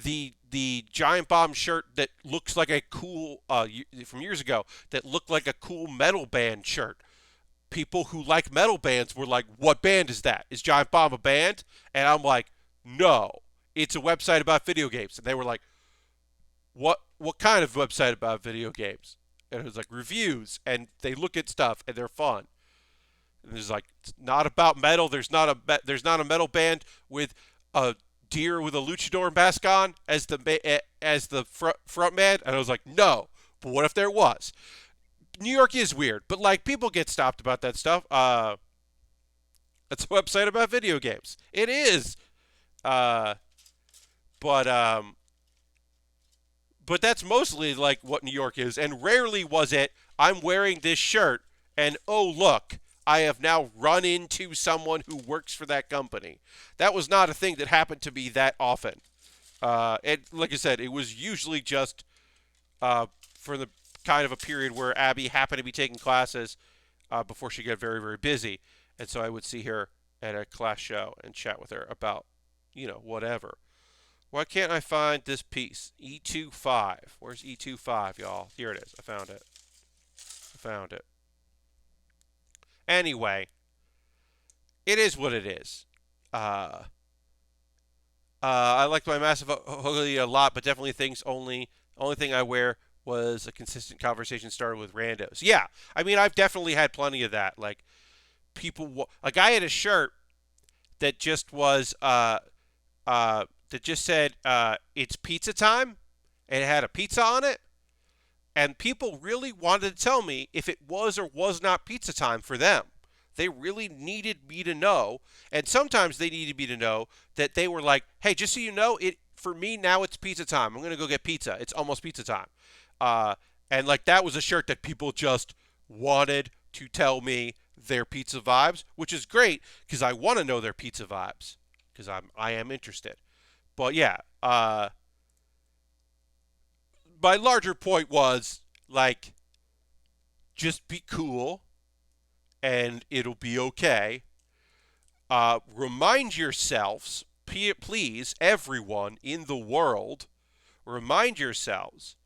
The Giant Bomb shirt that looks like a cool from years ago that looked like a cool metal band shirt. People who like metal bands were like, "What band is that? Is Giant Bomb a band?" And I'm like, "No, it's a website about video games." And they were like, "What kind of website about video games?" And it was like reviews, and they look at stuff and they're fun. And there's like, it's not about metal. There's not a metal band with a deer with a luchador mask on as the front man. And I was like, no. But what if there was? New York is weird, but like people get stopped about that stuff. It's a website about video games. It is. Uh, but but that's mostly like what New York is, and rarely was it, I'm wearing this shirt, and oh look, I have now run into someone who works for that company. That was not a thing that happened to me that often. Like I said, it was usually just for the kind of a period where Abby happened to be taking classes before she got very, very busy. And so I would see her at a class show and chat with her about, whatever. Why can't I find this piece? E25. Where's E25, y'all? Here it is. I found it. Anyway, it is what it is. I liked my massive hoodie a lot, but definitely only thing I wear was a consistent conversation started with randos. Yeah, I mean, I've definitely had plenty of that. Like, a guy had a shirt that just was, that just said, it's pizza time, and it had a pizza on it. And people really wanted to tell me if it was or was not pizza time for them. They really needed me to know, and sometimes they needed me to know that they were like, hey, just so you know, for me now it's pizza time. I'm going to go get pizza. It's almost pizza time. And like that was a shirt that people just wanted to tell me their pizza vibes, which is great because I want to know their pizza vibes. because I am interested. But yeah, my larger point was like, just be cool and it'll be okay. Remind yourselves, please, everyone in the world, remind yourselves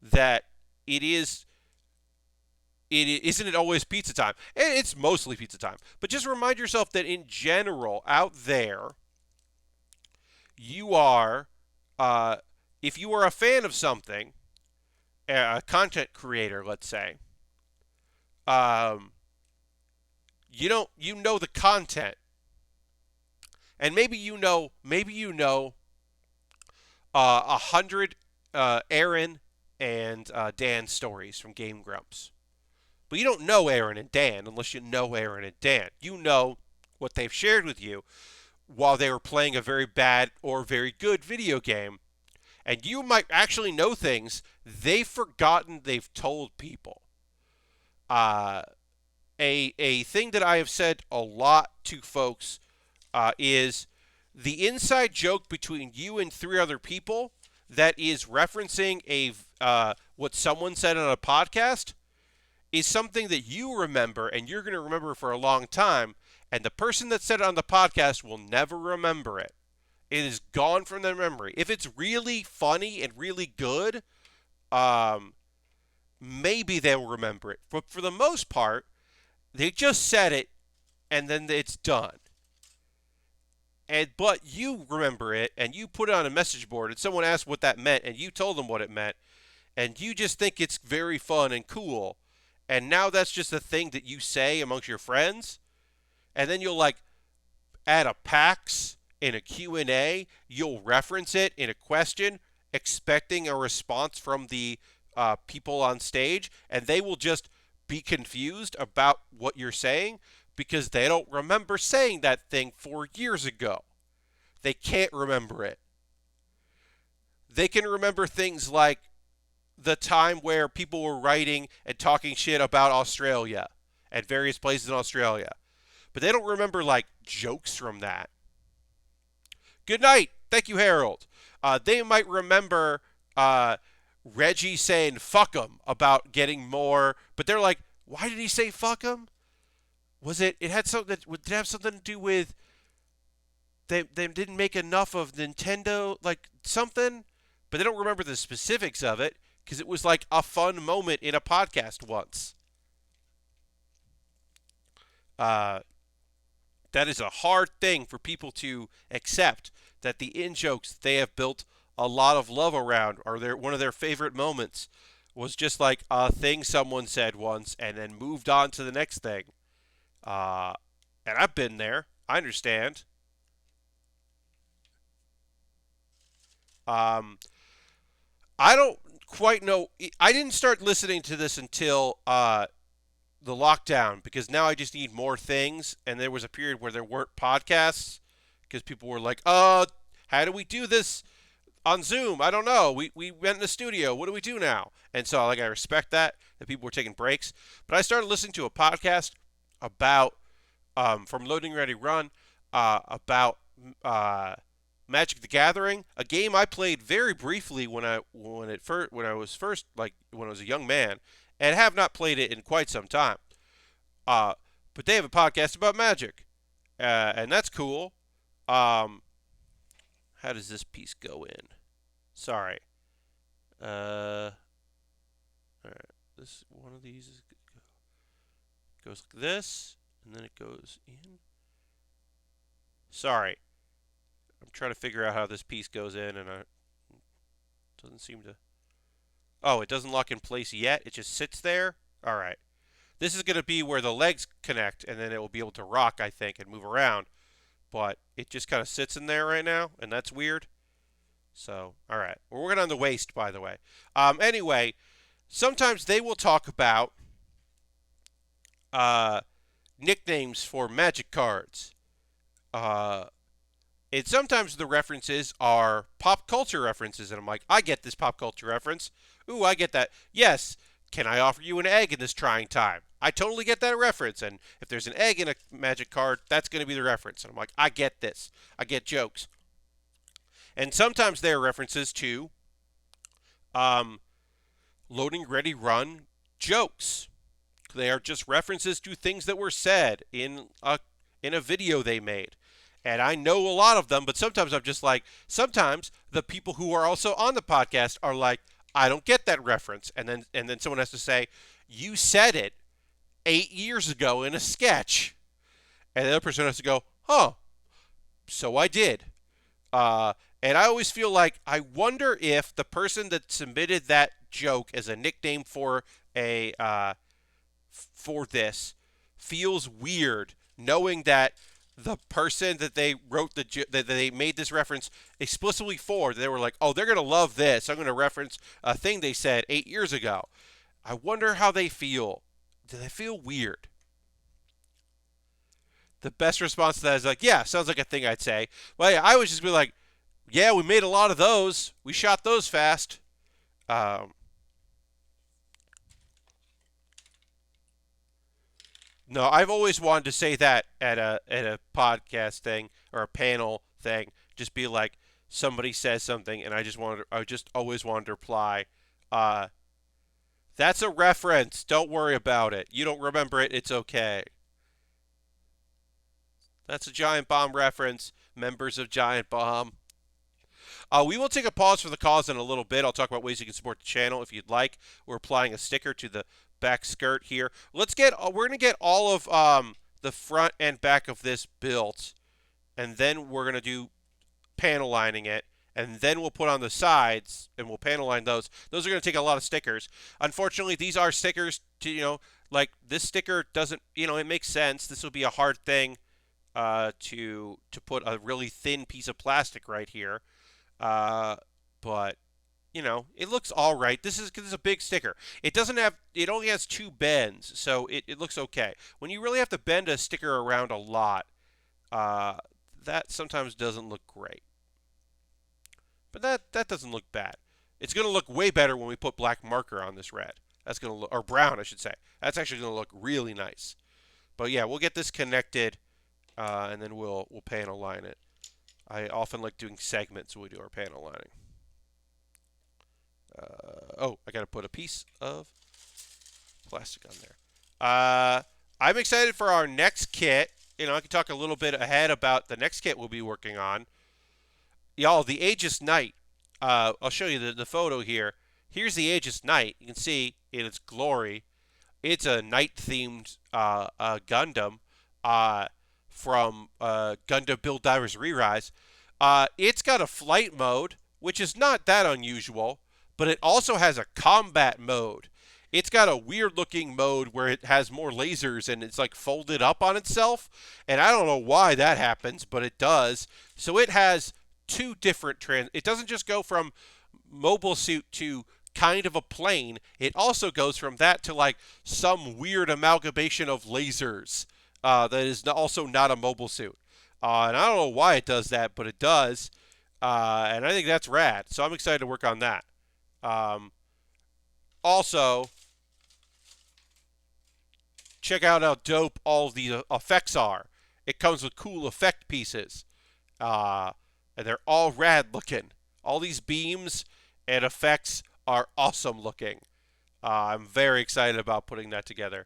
that it is isn't it always pizza time? And it's mostly pizza time. But just remind yourself that in general, out there, you are, if you are a fan of something, a content creator, let's say, um, you know the content, and maybe you know 100 Aaron and Dan stories from Game Grumps. But you don't know Aaron and Dan unless you know Aaron and Dan. You know what they've shared with you while they were playing a very bad or very good video game. And you might actually know things they've forgotten they've told people. Uh, a thing that I have said a lot to folks is the inside joke between you and three other people that is referencing what someone said on a podcast is something that you remember and you're going to remember for a long time, and the person that said it on the podcast will never remember it. It is gone from their memory. If it's really funny and really good, maybe they'll remember it. But for the most part, they just said it and then it's done. But you remember it and you put it on a message board and someone asked what that meant and you told them what it meant and you just think it's very fun and cool. And now that's just a thing that you say amongst your friends. And then you'll like add a PAX in a Q&A. You'll reference it in a question, expecting a response from the people on stage. And they will just be confused about what you're saying because they don't remember saying that thing 4 years ago. They can't remember it. They can remember things like the time where people were writing and talking shit about Australia at various places in Australia. But they don't remember, like, jokes from that. Good night. Thank you, Harold. They might remember Reggie saying fuck 'em about getting more, but they're like, why did he say fuck 'em? Was it had something did it have something to do with they didn't make enough of Nintendo, like something, but they don't remember the specifics of it because it was like a fun moment in a podcast once. That is a hard thing for people to accept, that the in-jokes they have built a lot of love around, or one of their favorite moments, was just like a thing someone said once and then moved on to the next thing. And I've been there. I understand. I don't quite know. I didn't start listening to this until the lockdown because now I just need more things. And there was a period where there weren't podcasts because people were like, how do we do this on Zoom? I don't know. We went in the studio. What do we do now? And so I respect that people were taking breaks. But I started listening to a podcast about, from Loading Ready Run, about Magic the Gathering, a game I played very briefly when I was a young man, and have not played it in quite some time. But they have a podcast about Magic, and that's cool. How does this piece go in? Sorry. All right. This one of these goes like this, and then it goes in. Sorry. I'm trying to figure out how this piece goes in, and it doesn't seem to. Oh, it doesn't lock in place yet. It just sits there. All right. This is going to be where the legs connect, and then it will be able to rock, I think, and move around. But it just kind of sits in there right now, and that's weird. So, all right. We're working on the waist, by the way. Anyway, sometimes they will talk about nicknames for Magic cards. And sometimes the references are pop culture references, and I'm like, I get this pop culture reference. Ooh, I get that. Yes, can I offer you an egg in this trying time? I totally get that reference. And if there's an egg in a magic card, that's going to be the reference. And I'm like, I get this. I get jokes. And sometimes there are references to um, loading ready run jokes. They are just references to things that were said in a video they made. And I know a lot of them, but sometimes I'm just like, sometimes the people who are also on the podcast are like, I don't get that reference. And then someone has to say, you said it 8 years ago in a sketch. And the other person has to go, oh, so I did. Uh, and I always feel like I wonder if the person that submitted that joke as a nickname for a for this feels weird knowing that the person that they wrote that they made this reference explicitly for, they were like, oh, they're going to love this. I'm going to reference a thing they said 8 years ago. I wonder how they feel. Do they feel weird? The best response to that is like, yeah, sounds like a thing I'd say. Well, yeah, I would just be like, yeah, we made a lot of those. We shot those fast. Um, No, I've always wanted to say that at a podcast thing or a panel thing. Just be like, somebody says something, and I just always wanted to reply, uh, "That's a reference. Don't worry about it. You don't remember it. It's okay. That's a Giant Bomb reference. Members of Giant Bomb." We will take a pause for the cause in a little bit. I'll talk about ways you can support the channel if you'd like. We're applying a sticker to the back skirt here. We're gonna get all of the front and back of this built, and then we're gonna do panel lining it, and then we'll put on the sides and we'll panel line those. Those are gonna take a lot of stickers. Unfortunately, these are stickers to like this sticker doesn't it makes sense. This will be a hard thing to put a really thin piece of plastic right here. Uh, but it looks all right. This is a big sticker. It only has two bends, so it looks okay. When you really have to bend a sticker around a lot, uh, that sometimes doesn't look great. But that doesn't look bad. It's going to look way better when we put black marker on this red. That's going to look, or brown, I should say. That's actually going to look really nice. But yeah, we'll get this connected, and then we'll panel line it. I often like doing segments when we do our panel lining. I got to put a piece of plastic on there. I'm excited for our next kit. I can talk a little bit ahead about the next kit we'll be working on. Y'all, the Aegis Knight. I'll show you the photo here. Here's the Aegis Knight. You can see in its glory. It's a knight-themed Gundam from Gundam Build Divers Re-Rise. It's got a flight mode, which is not that unusual, but it also has a combat mode. It's got a weird-looking mode where it has more lasers and it's like folded up on itself, and I don't know why that happens, but it does. So it has two different it doesn't just go from mobile suit to kind of a plane. It also goes from that to like some weird amalgamation of lasers that is also not a mobile suit. And I don't know why it does that, but it does. And I think that's rad. So I'm excited to work on that. Also, check out how dope all the effects are. It comes with cool effect pieces. And they're all rad looking. All these beams and effects are awesome looking. I'm very excited about putting that together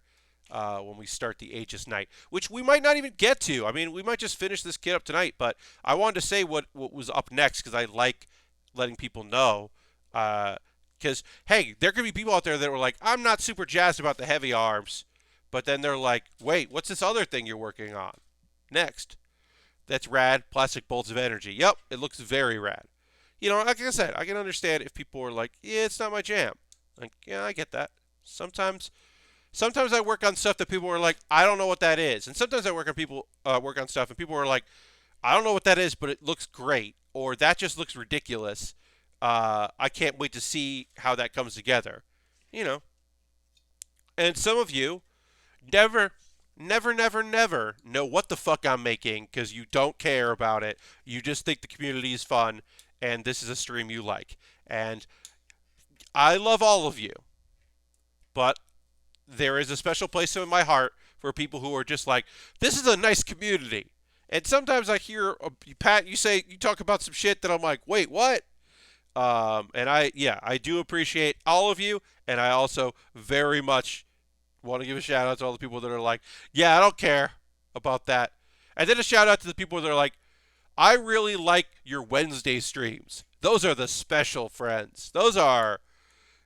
when we start the Aegis Knight, which we might not even get to. I mean, we might just finish this kit up tonight, but I wanted to say what was up next because I like letting people know. Because, hey, there could be people out there that were like, I'm not super jazzed about the heavy arms, but then they're like, wait, what's this other thing you're working on next? That's rad. Plastic bolts of energy. Yep, it looks very rad. Like I said, I can understand if people are like, yeah, it's not my jam. Like, yeah, I get that. Sometimes I work on stuff that people are like, I don't know what that is. And sometimes I work on stuff and people are like, I don't know what that is, but it looks great. Or that just looks ridiculous. I can't wait to see how that comes together. And some of you never know what the fuck I'm making because you don't care about it. You just think the community is fun and this is a stream you like. And I love all of you. But there is a special place in my heart for people who are just like, this is a nice community. And sometimes I hear Pat, you talk about some shit that I'm like, wait, what? And I do appreciate all of you, and I also very much want to give a shout out to all the people that are like, yeah, I don't care about that. And then a shout out to the people that are like, I really like your Wednesday streams. Those are the special friends.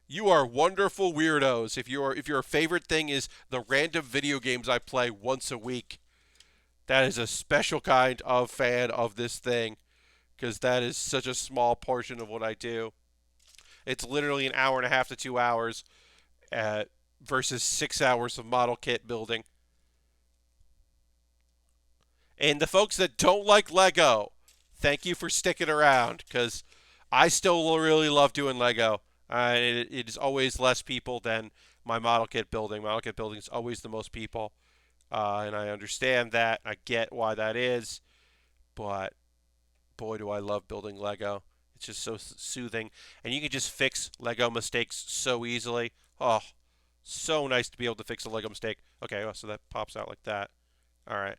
You are wonderful weirdos. If your favorite thing is the random video games I play once a week, that is a special kind of fan of this thing, because that is such a small portion of what I do. It's literally an hour and a half to 2 hours versus 6 hours of model kit building. And the folks that don't like Lego, thank you for sticking around, because I still really love doing Lego. It is always less people than my model kit building. Model kit building is always the most people, and I understand that. I get why that is, but boy, do I love building Lego. It's just so soothing, and you can just fix Lego mistakes so easily. Oh, so nice to be able to fix a Lego mistake. Okay, so that pops out like that. All right.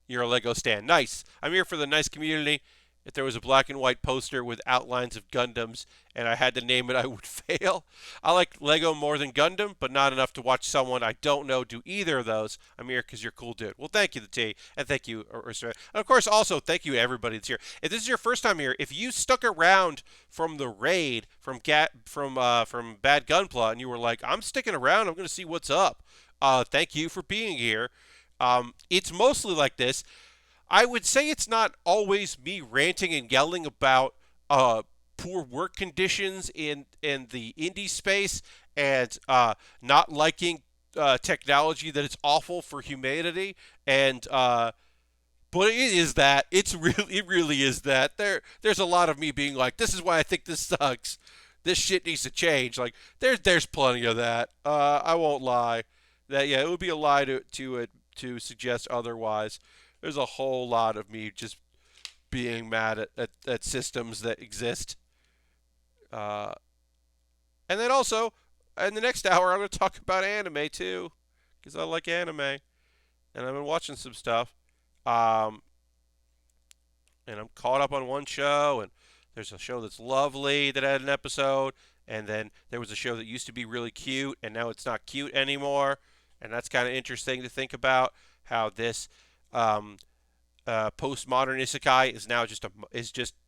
You're a Lego stand. Nice. I'm here for the nice community. If there was a black and white poster with outlines of Gundams and I had to name it, I would fail. I like Lego more than Gundam, but not enough to watch someone I don't know do either of those. I'm here because you're a cool dude. Well, thank you, the T, and thank you, and of course, also thank you to everybody that's here. If this is your first time here, if you stuck around from the raid from Bad Gunpla and you were like, I'm sticking around, I'm going to see what's up. Thank you for being here. It's mostly like this. I would say it's not always me ranting and yelling about poor work conditions in the indie space and not liking technology, that it's awful for humanity, and but it is that. It really is that. There's a lot of me being like, this is why I think this sucks. This shit needs to change. Like there's plenty of that. I won't lie. That it would be a lie to suggest otherwise. There's a whole lot of me just being mad at systems that exist. And then also, in the next hour, I'm going to talk about anime too, because I like anime, and I've been watching some stuff. And I'm caught up on one show, and there's a show that's lovely that had an episode, and then there was a show that used to be really cute, and now it's not cute anymore, and that's kind of interesting to think about, how this postmodern isekai is now just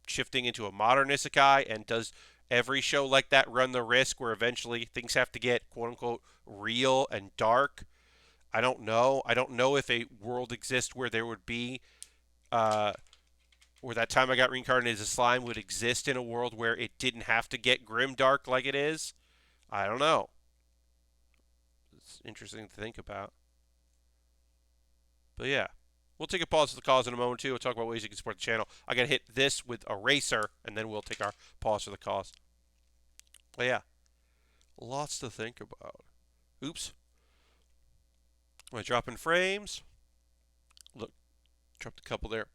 shifting into a modern isekai, and does every show like that run the risk where eventually things have to get quote unquote real and dark? I don't know. I don't know if a world exists where there would be where that time I got reincarnated as a slime would exist in a world where it didn't have to get grim dark like it is. I don't know. It's interesting to think about. But yeah, we'll take a pause for the cause in a moment, too. We'll talk about ways you can support the channel. I got to hit this with Eraser, and then we'll take our pause for the cause. But yeah, lots to think about. Oops. Am I dropping frames? Look, dropped a couple there.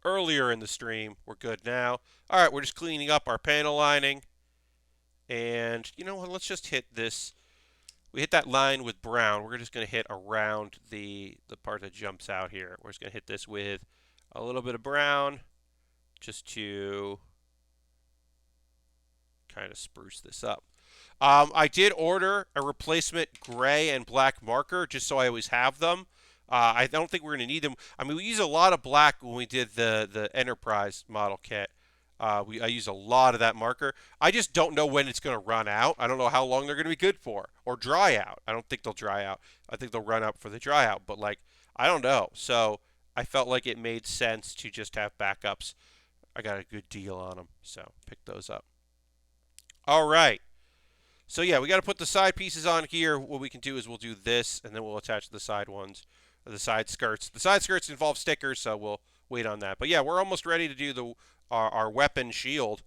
Earlier in the stream, we're good now. All right, we're just cleaning up our panel lining. And you know what? Let's just hit this. We hit that line with brown. We're just going to hit around the part that jumps out here. We're just going to hit this with a little bit of brown just to kind of spruce this up. I did order a replacement gray and black marker just so I always have them. I don't think we're going to need them. I mean, we use a lot of black when we did the Enterprise model kit. I use a lot of that marker. I just don't know when it's going to run out. I don't know how long they're going to be good for, or dry out. I don't think they'll dry out. I think they'll run out for the dry out, but like, I don't know. So I felt like it made sense to just have backups. I got a good deal on them, so pick those up. All right. So yeah, we got to put the side pieces on here. What we can do is we'll do this, and then we'll attach the side ones, or the side skirts. The side skirts involve stickers, so we'll wait on that. But yeah, we're almost ready to do our weapon shield.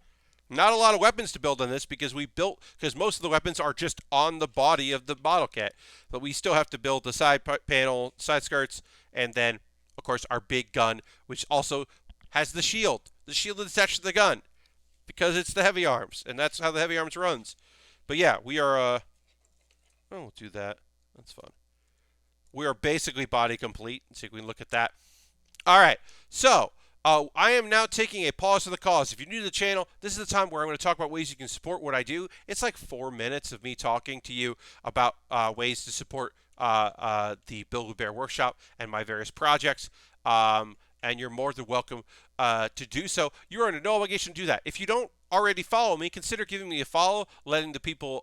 Not a lot of weapons to build on this because most of the weapons are just on the body of the model kit. But we still have to build the side panel, side skirts, and then, of course, our big gun, which also has the shield. The shield is attached to the gun because it's the heavy arms, and that's how the heavy arms runs. But yeah, we are. Oh, we'll do that. That's fun. We are basically body complete. Let's see if we can look at that. All right. So I am now taking a pause for the cause. If you're new to the channel, this is the time where I'm going to talk about ways you can support what I do. It's like 4 minutes of me talking to you about ways to support the Build With Baer Workshop and my various projects. And you're more than welcome to do so. You're under no obligation to do that. If you don't already follow me, consider giving me a follow, letting the people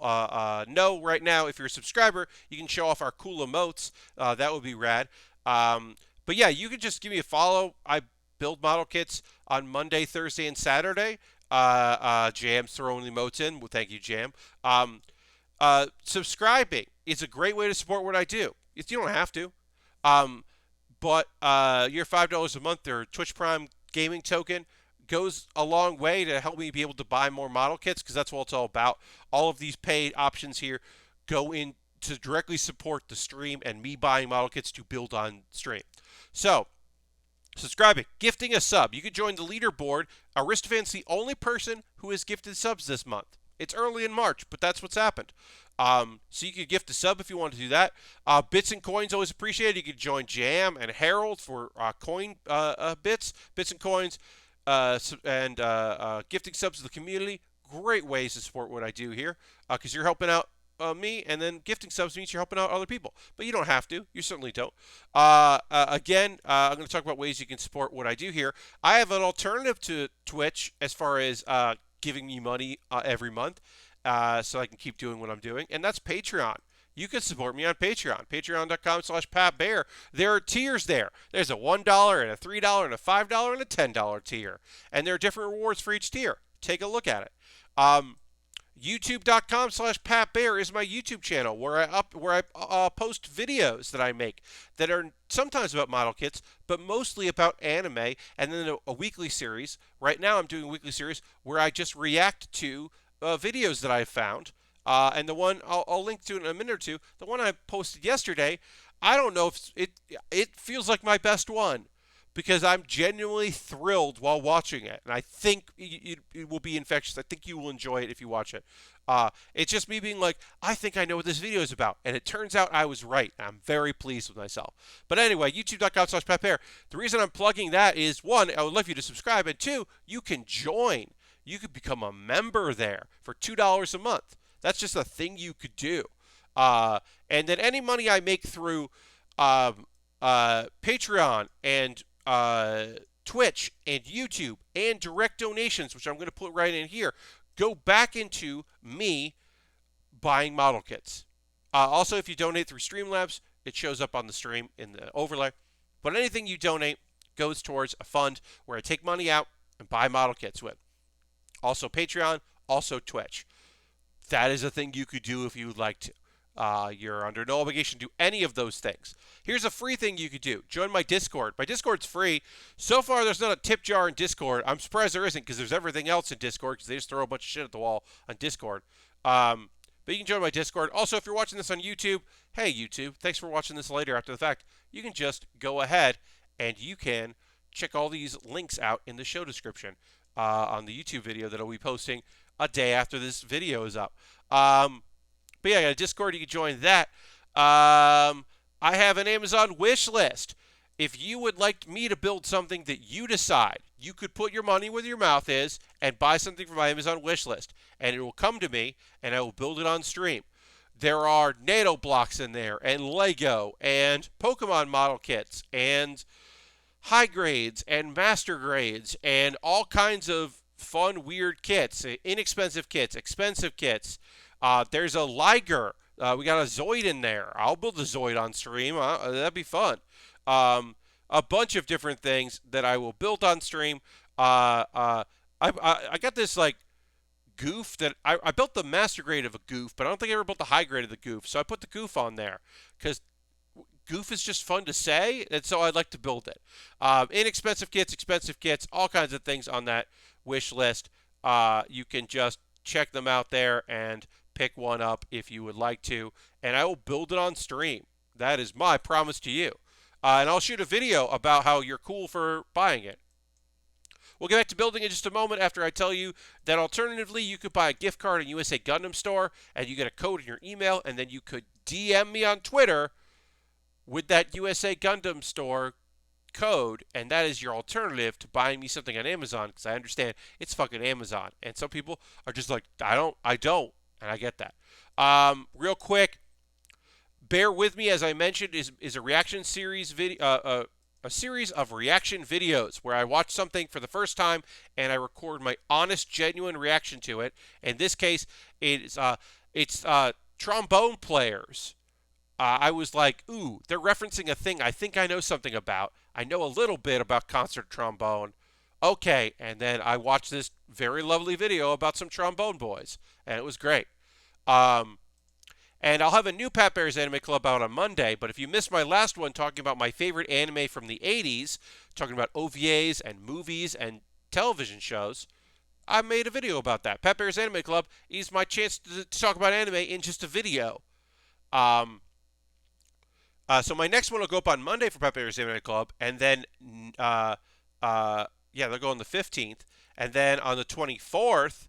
know right now. If you're a subscriber, you can show off our cool emotes. That would be rad. But yeah, you can just give me a follow. I build model kits on Monday, Thursday, and Saturday. Jam's throwing emotes in. Well, thank you, Jam. Subscribing is a great way to support what I do. You don't have to. But your $5 a month or Twitch Prime gaming token goes a long way to help me be able to buy more model kits, because that's what it's all about. All of these paid options here go in to directly support the stream and me buying model kits to build on stream. So, subscribing, gifting a sub. You can join the leaderboard. Aristofan's the only person who has gifted subs this month. It's early in March, but that's what's happened. So you could gift a sub if you want to do that. Bits and coins always appreciated. You could join Jam and Harold for coin bits and coins, and gifting subs to the community. Great ways to support what I do here, because you're helping out me, and then gifting subs means you're helping out other people. But you don't have to. You certainly don't. Again, I'm going to talk about ways you can support what I do here. I have an alternative to Twitch as far as giving me money every month, so I can keep doing what I'm doing, and that's Patreon. You can support me on Patreon, patreon.com/PatBaer. There are tiers there. There's a $1 and a $3 and a $5 and a $10 tier, and there are different rewards for each tier. Take a look at it. YouTube.com/PatBaer is my YouTube channel where I post videos that I make that are sometimes about model kits, but mostly about anime, and then a weekly series. Right now I'm doing a weekly series where I just react to videos that I've found. And the one I'll link to in a minute or two, the one I posted yesterday, I don't know if it feels like my best one, because I'm genuinely thrilled while watching it, and I think it will be infectious. I think you will enjoy it if you watch it. It's just me being like, I think I know what this video is about, and it turns out I was right. I'm very pleased with myself. But anyway, youtube.com/PatBaer. The reason I'm plugging that is, one, I would love you to subscribe, and two, you can join. You could become a member there for $2 a month. That's just a thing you could do. And then any money I make through Patreon and Twitch and YouTube and direct donations, which I'm going to put right in here, go back into me buying model kits. Also, if you donate through Streamlabs, it shows up on the stream in the overlay. But anything you donate goes towards a fund where I take money out and buy model kits with. Also Patreon, also Twitch. That is a thing you could do if you would like to. You're under no obligation to do any of those things. Here's a free thing you could do. Join my Discord. My Discord's free. So far, there's not a tip jar in Discord. I'm surprised there isn't, because there's everything else in Discord, because they just throw a bunch of shit at the wall on Discord. But you can join my Discord. Also, if you're watching this on YouTube, hey, YouTube, thanks for watching this later after the fact. You can just go ahead and you can check all these links out in the show description on the YouTube video that I'll be posting a day after this video is up. But yeah, I got a Discord. You can join that. I have an Amazon wish list. If you would like me to build something that you decide, you could put your money where your mouth is and buy something from my Amazon wish list, and it will come to me, and I will build it on stream. There are NATO blocks in there, and Lego, and Pokemon model kits, and high grades, and master grades, and all kinds of fun, weird kits, inexpensive kits, expensive kits. There's a Liger. We got a Zoid in there. I'll build a Zoid on stream. That'd be fun. A bunch of different things that I will build on stream. I got this like goof that I built the master grade of a goof, but I don't think I ever built the high grade of the goof. So I put the goof on there because goof is just fun to say, and so I'd like to build it. Inexpensive kits, expensive kits, all kinds of things on that wish list. You can just check them out there and pick one up if you would like to, and I will build it on stream. That is my promise to you. And I'll shoot a video about how you're cool for buying it. We'll get back to building in just a moment after I tell you that alternatively, you could buy a gift card in USA Gundam Store, and you get a code in your email, and then you could DM me on Twitter with that USA Gundam Store code, and that is your alternative to buying me something on Amazon, because I understand it's fucking Amazon, and some people are just like, I don't, and I get that. Real quick, Bear With Me, as I mentioned, is a reaction series video, a series of reaction videos where I watch something for the first time and I record my honest, genuine reaction to it. In this case, it's trombone players. I was like, ooh, they're referencing a thing I think I know something about. I know a little bit about concert trombone. Okay, and then I watched this very lovely video about some trombone boys, and it was great. And I'll have a new Pat Bear's Anime Club out on Monday, but if you missed my last one talking about my favorite anime from the 80s, talking about OVAs and movies and television shows, I made a video about that. Pat Bear's Anime Club is my chance to talk about anime in just a video. So my next one will go up on Monday for Pat Bear's Anime Club, and then, they'll go on the 15th, and then on the 24th,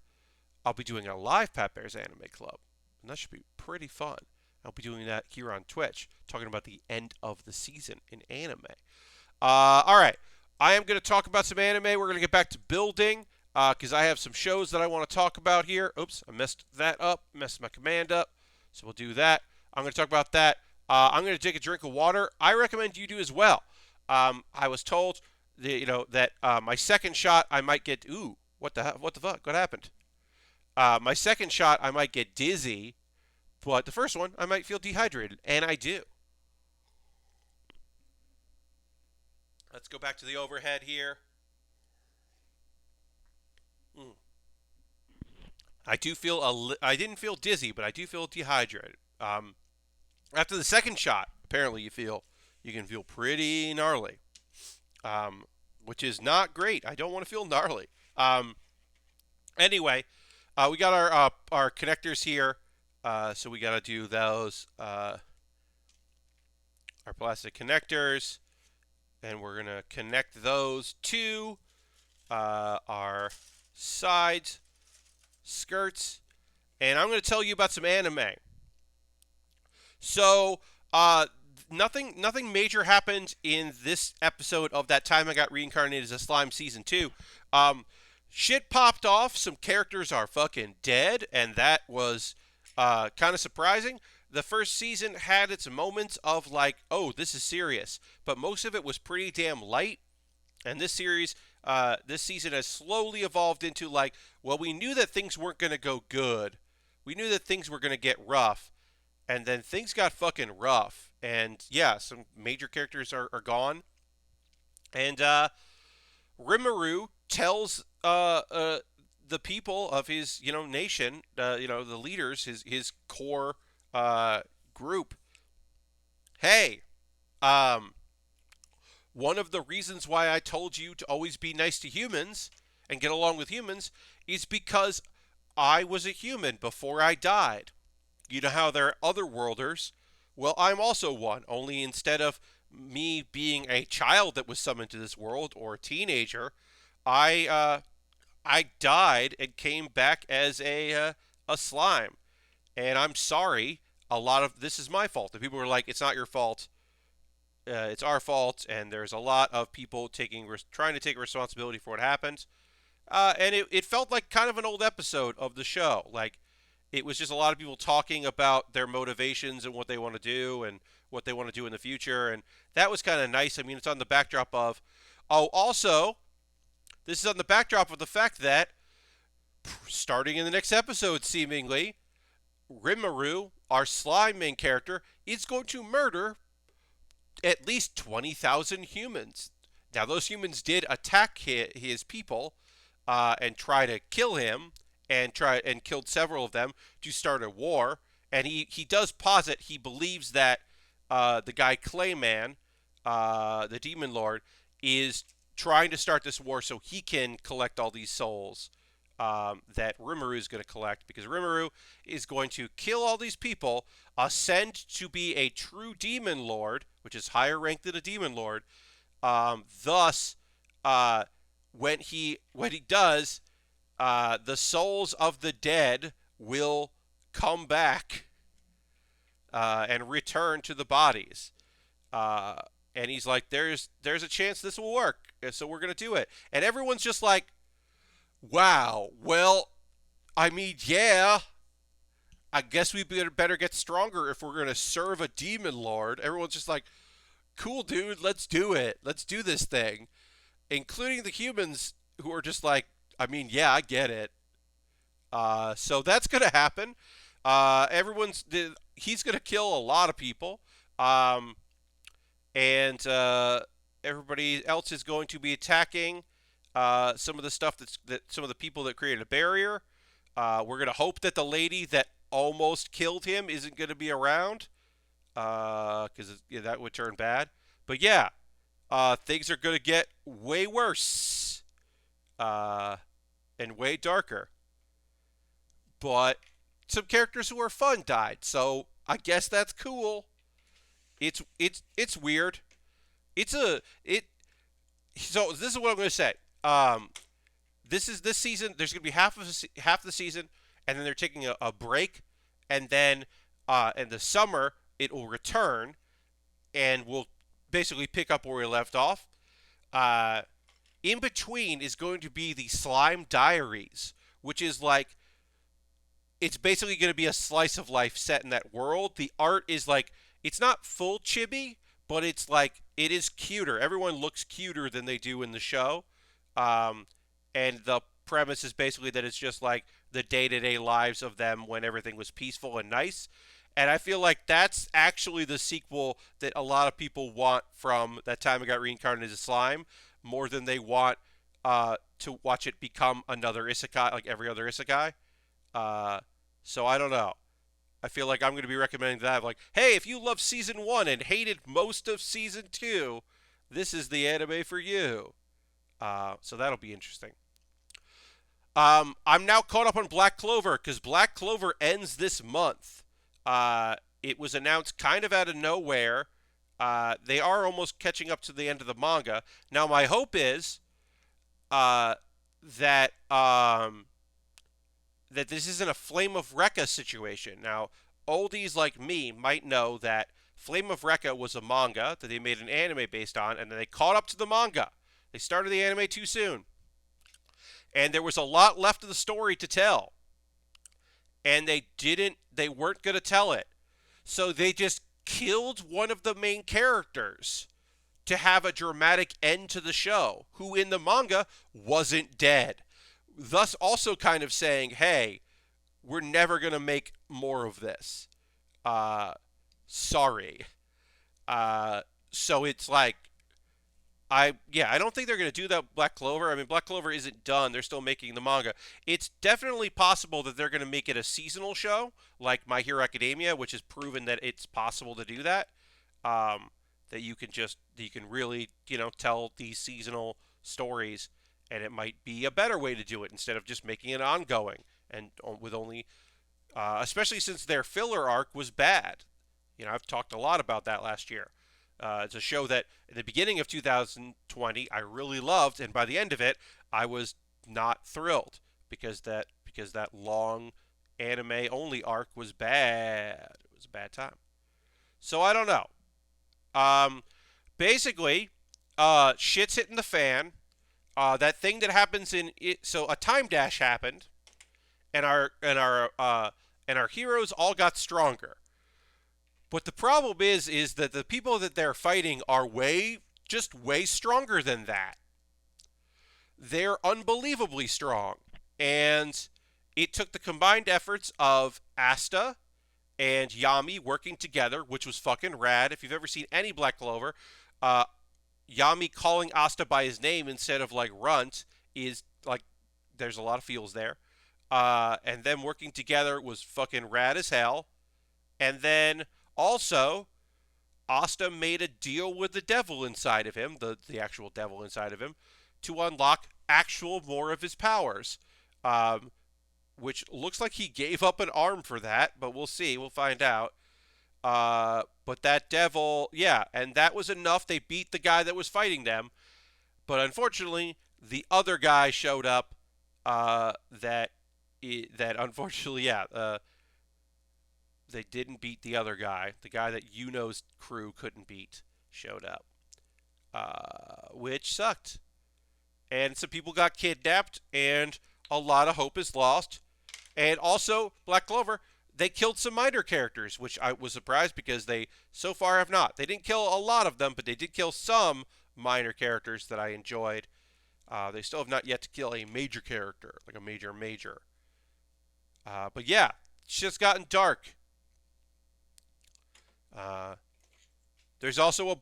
I'll be doing a live Pat Bear's Anime Club. And that should be pretty fun. I'll be doing that here on Twitch, talking about the end of the season in anime. All right. I am going to talk about some anime. We're going to get back to building because I have some shows that I want to talk about here. Oops, I messed that up. Messed my command up. So we'll do that. I'm going to talk about that. I'm going to take a drink of water. I recommend you do as well. I was told that my second shot I might get... Ooh, what the fuck? What happened? My second shot, I might get dizzy, but the first one, I might feel dehydrated, and I do. Let's go back to the overhead here. I didn't feel dizzy, but I do feel dehydrated. After the second shot, apparently you can feel pretty gnarly, which is not great. I don't want to feel gnarly. Anyway. We got our connectors here, so we got to do those, our plastic connectors, and we're going to connect those to our sides, skirts, and I'm going to tell you about some anime. So, nothing major happened in this episode of That Time I Got Reincarnated as a Slime Season 2. Shit popped off. Some characters are fucking dead, and that was kind of surprising. The first season had its moments of like, oh, this is serious, but most of it was pretty damn light. And this season has slowly evolved into like, well, we knew that things weren't going to go good. We knew that things were going to get rough, and then things got fucking rough. And yeah, some major characters are gone. And Rimuru tells the people of his nation, the leaders, his core group, hey, one of the reasons why I told you to always be nice to humans and get along with humans is because I was a human before I died. You know how there are other worlders? Well, I'm also one, only instead of me being a child that was summoned to this world or a teenager, I died and came back as a slime, and I'm sorry. A lot of this is my fault. The people were like, "It's not your fault. It's our fault." And there's a lot of people trying to take responsibility for what happened. And it felt like kind of an old episode of the show. Like it was just a lot of people talking about their motivations and what they want to do and what they want to do in the future, and that was kind of nice. I mean, it's on the backdrop of, this is on the backdrop of the fact that, starting in the next episode, seemingly, Rimuru, our slime main character, is going to murder at least 20,000 humans. Now, those humans did attack his people and try to kill him and killed several of them to start a war. And he does posit he believes that the guy Clayman, the Demon Lord, is trying to start this war so he can collect all these souls that Rimuru is going to collect, because Rimuru is going to kill all these people, ascend to be a true Demon Lord, which is higher ranked than a Demon Lord, thus when he does, the souls of the dead will come back and return to the bodies. Uh, and he's like, there's a chance this will work, so we're gonna do it. And everyone's just like, wow, well, I mean, yeah, I guess we better get stronger if we're gonna serve a demon lord. Everyone's just like, cool, dude, let's do it. Let's do this thing, including the humans who are just like, I mean, yeah, I get it. So that's gonna happen. Everyone's he's gonna kill a lot of people. Um, and everybody else is going to be attacking some of the stuff that some of the people that created a barrier. We're gonna hope that the lady that almost killed him isn't gonna be around, because yeah, that would turn bad. But yeah, things are gonna get way worse and way darker. But some characters who are fun died, so I guess that's cool. It's weird. It's a it. So this is what I'm going to say. This season. There's going to be half the season, and then they're taking a break, and then in the summer it will return, and we'll basically pick up where we left off. Uh, in between is going to be the Slime Diaries, which is like it's basically going to be a slice of life set in that world. The art is like it's not full chibi, but it's like it is cuter. Everyone looks cuter than they do in the show. Um, and the premise is basically that it's just like the day-to-day lives of them when everything was peaceful and nice. And I feel like that's actually the sequel that a lot of people want from that time it got reincarnated as slime, more than they want to watch it become another isekai, like every other isekai. Uh, so I don't know. I feel like I'm going to be recommending that. Like, hey, if you love season one and hated most of season two, this is the anime for you. So that'll be interesting. I'm now caught up on Black Clover because Black Clover ends this month. It was announced kind of out of nowhere. They are almost catching up to the end of the manga. Now, my hope is that that this isn't a Flame of Recca situation. Now, oldies like me might know that Flame of Recca was a manga that they made an anime based on, and then they caught up to the manga. They started the anime too soon. And there was a lot left of the story to tell. And they weren't going to tell it. So they just killed one of the main characters to have a dramatic end to the show, who in the manga wasn't dead. Thus also kind of saying, hey, we're never going to make more of this. Sorry. So it's like, I don't think they're going to do that with Black Clover. I mean, Black Clover isn't done. They're still making the manga. It's definitely possible that they're going to make it a seasonal show, like My Hero Academia, which has proven that it's possible to do that. That you can really, tell these seasonal stories, and it might be a better way to do it instead of just making it ongoing and with only, especially since their filler arc was bad. I've talked a lot about that last year. It's a show that in the beginning of 2020 I really loved, and by the end of it I was not thrilled because that long anime only arc was bad. It was a bad time. So I don't know. Um, Basically, shit's hitting the fan. That thing that happens in it. So a time dash happened, and our heroes all got stronger. But the problem is that the people that they're fighting are way stronger than that. They're unbelievably strong. And it took the combined efforts of Asta and Yami working together, which was fucking rad. If you've ever seen any Black Clover, Yami calling Asta by his name instead of like Runt is like, there's a lot of feels there. And them working together was fucking rad as hell. And then also, Asta made a deal with the devil inside of him, the actual devil inside of him, to unlock actual more of his powers. Which looks like he gave up an arm for that, but we'll see. We'll find out. But that devil, yeah, and that was enough. They beat the guy that was fighting them. But unfortunately, the other guy showed up. That unfortunately, yeah, they didn't beat the other guy. The guy that Yuno's crew couldn't beat showed up, which sucked. And some people got kidnapped, and a lot of hope is lost. And also, Black Clover, they killed some minor characters, which I was surprised because they so far have not. They didn't kill a lot of them, but they did kill some minor characters that I enjoyed. They still have not yet to kill a major character, like a major. But yeah, it's just gotten dark. Uh, there's also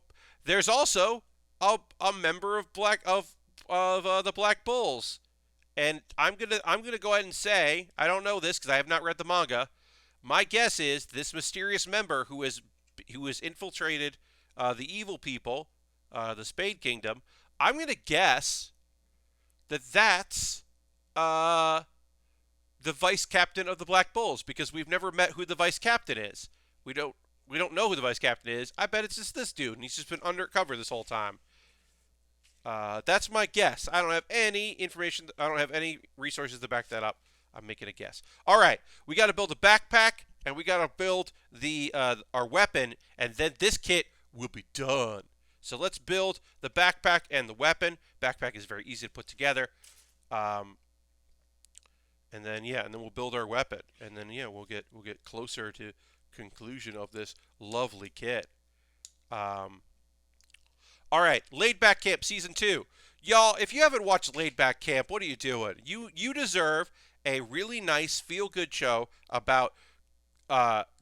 a member of the Black Bulls, and I'm gonna go ahead and say I don't know this because I have not read the manga. My guess is this mysterious member who has infiltrated the evil people, the Spade Kingdom. I'm gonna guess that that's uh, the vice captain of the Black Bulls because we've never met who the vice captain is. We don't we don't know who the vice captain is. I bet it's just this dude, and he's just been undercover this whole time. That's my guess. I don't have any information. I don't have any resources to back that up. I'm making a guess. All right, we got to build a backpack, and we got to build the our weapon, and then this kit will be done. So let's build the backpack and the weapon. Backpack is very easy to put together. Um, and then we'll build our weapon, and then we'll get closer to conclusion of this lovely kit. Um, all right, Laid Back Camp Season 2. Y'all, if you haven't watched Laid Back Camp, what are you doing? You deserve a really nice, feel-good show about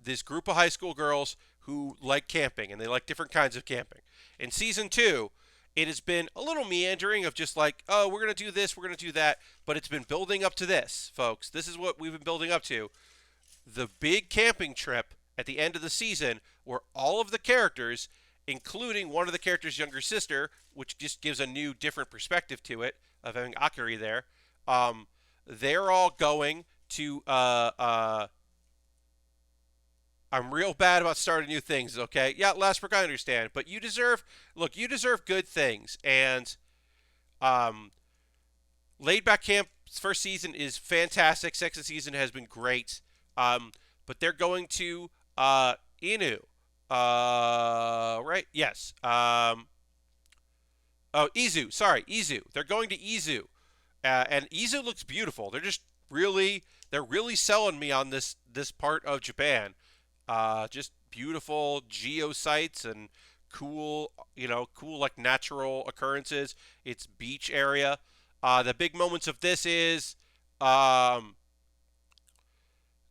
this group of high school girls who like camping, and they like different kinds of camping. In Season 2, it has been a little meandering of just like, oh, we're going to do this, we're going to do that, but it's been building up to this, folks. This is what we've been building up to. The big camping trip at the end of the season where all of the characters, including one of the characters' younger sister, which just gives a new, different perspective to it, of having Akari there, they're all going to I'm real bad about starting new things, okay? Yeah, Lastbrook, I understand, but you deserve good things, and Laid Back Camp's first season is fantastic. Second season has been great, but they're going to Inu, right? Yes. Oh, Izu. Sorry, Izu. They're going to Izu, and Izu looks beautiful. They're really selling me on this part of Japan. Just beautiful geosites and cool like natural occurrences. It's beach area. The big moments of this is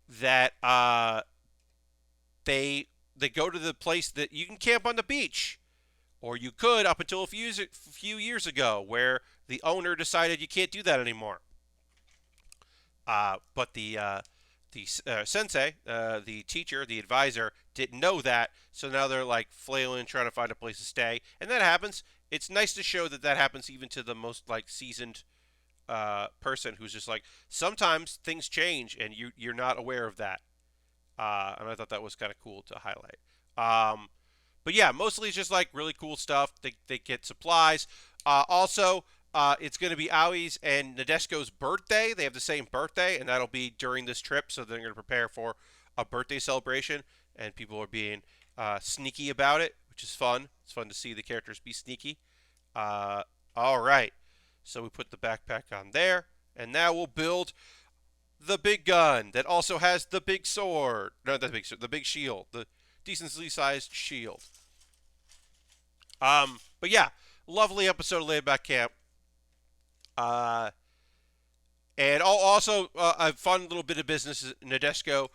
that they go to the place that you can camp on the beach, or you could up until a few years ago, where the owner decided you can't do that anymore. But the sensei, the teacher, the advisor, didn't know that, so now they're like flailing, trying to find a place to stay, and that happens. It's nice to show that happens even to the most like seasoned person who's just like sometimes things change and you're not aware of that. And I thought that was kind of cool to highlight. But yeah, mostly it's just like really cool stuff. They get supplies. Also, it's going to be Aoi's and Nadeshko's birthday. They have the same birthday, and that'll be during this trip. So they're going to prepare for a birthday celebration, and people are being sneaky about it, which is fun. It's fun to see the characters be sneaky. All right. So we put the backpack on there, and now we'll build the big gun that also has the big sword. No, the big shield, the decently sized shield. But yeah, lovely episode of Laid Back Camp. And also a fun little bit of business. Nadeshko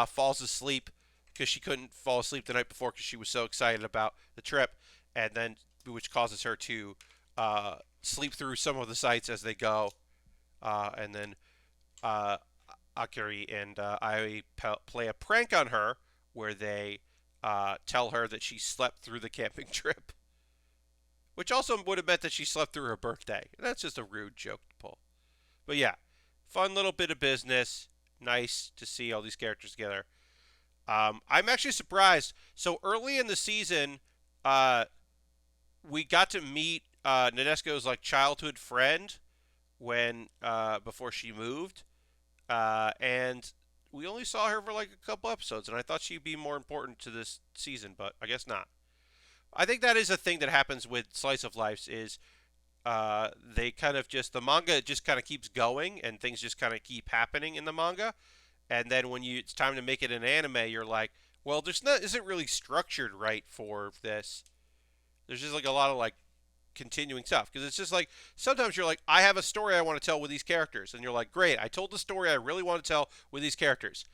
falls asleep because she couldn't fall asleep the night before because she was so excited about the trip, and then which causes her to sleep through some of the sites as they go, and then Akari and I play a prank on her where they tell her that she slept through the camping trip, which also would have meant that she slept through her birthday. That's just a rude joke to pull. But yeah, fun little bit of business. Nice to see all these characters together. I'm actually surprised. So early in the season, we got to meet Nadeshko's like childhood friend, when before she moved, and we only saw her for like a couple episodes, and I thought she'd be more important to this season, but I guess not. I think that is a thing that happens with slice of lives is they kind of just the manga just kind of keeps going and things just kind of keep happening in the manga, and then when it's time to make it an anime, you're like, well, there's not isn't really structured right for this. There's just like a lot of like continuing stuff because it's just like sometimes you're like, I have a story I want to tell with these characters, and you're like, great, I told the story I really want to tell with these characters.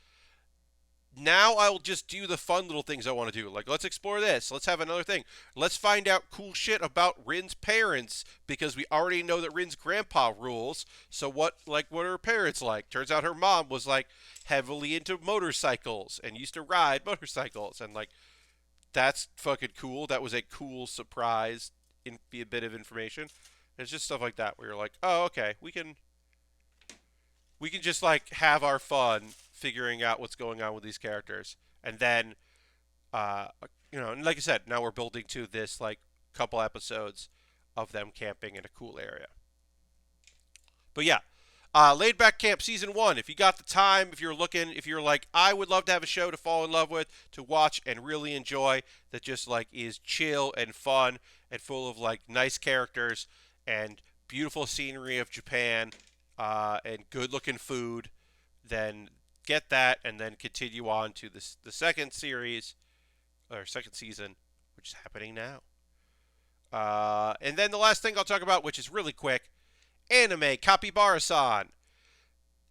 Now I'll just do the fun little things I want to do. Like, let's explore this. Let's have another thing. Let's find out cool shit about Rin's parents because we already know that Rin's grandpa rules. So what are her parents like? Turns out her mom was like heavily into motorcycles and used to ride motorcycles, and like that's fucking cool. That was a cool surprise in be a bit of information. And it's just stuff like that where you're like, "Oh, okay. We can just like have our fun figuring out what's going on with these characters, and then uh, and like I said, now we're building to this like couple episodes of them camping in a cool area. But yeah, Laid Back Camp season 1. If you got the time, if you're like, I would love to have a show to fall in love with, to watch and really enjoy, that just like is chill and fun and full of like nice characters and beautiful scenery of Japan, and good looking food, then get that and then continue on to the second series or second season, which is happening now. And then the last thing I'll talk about, which is really quick, anime KAPIBARASAN.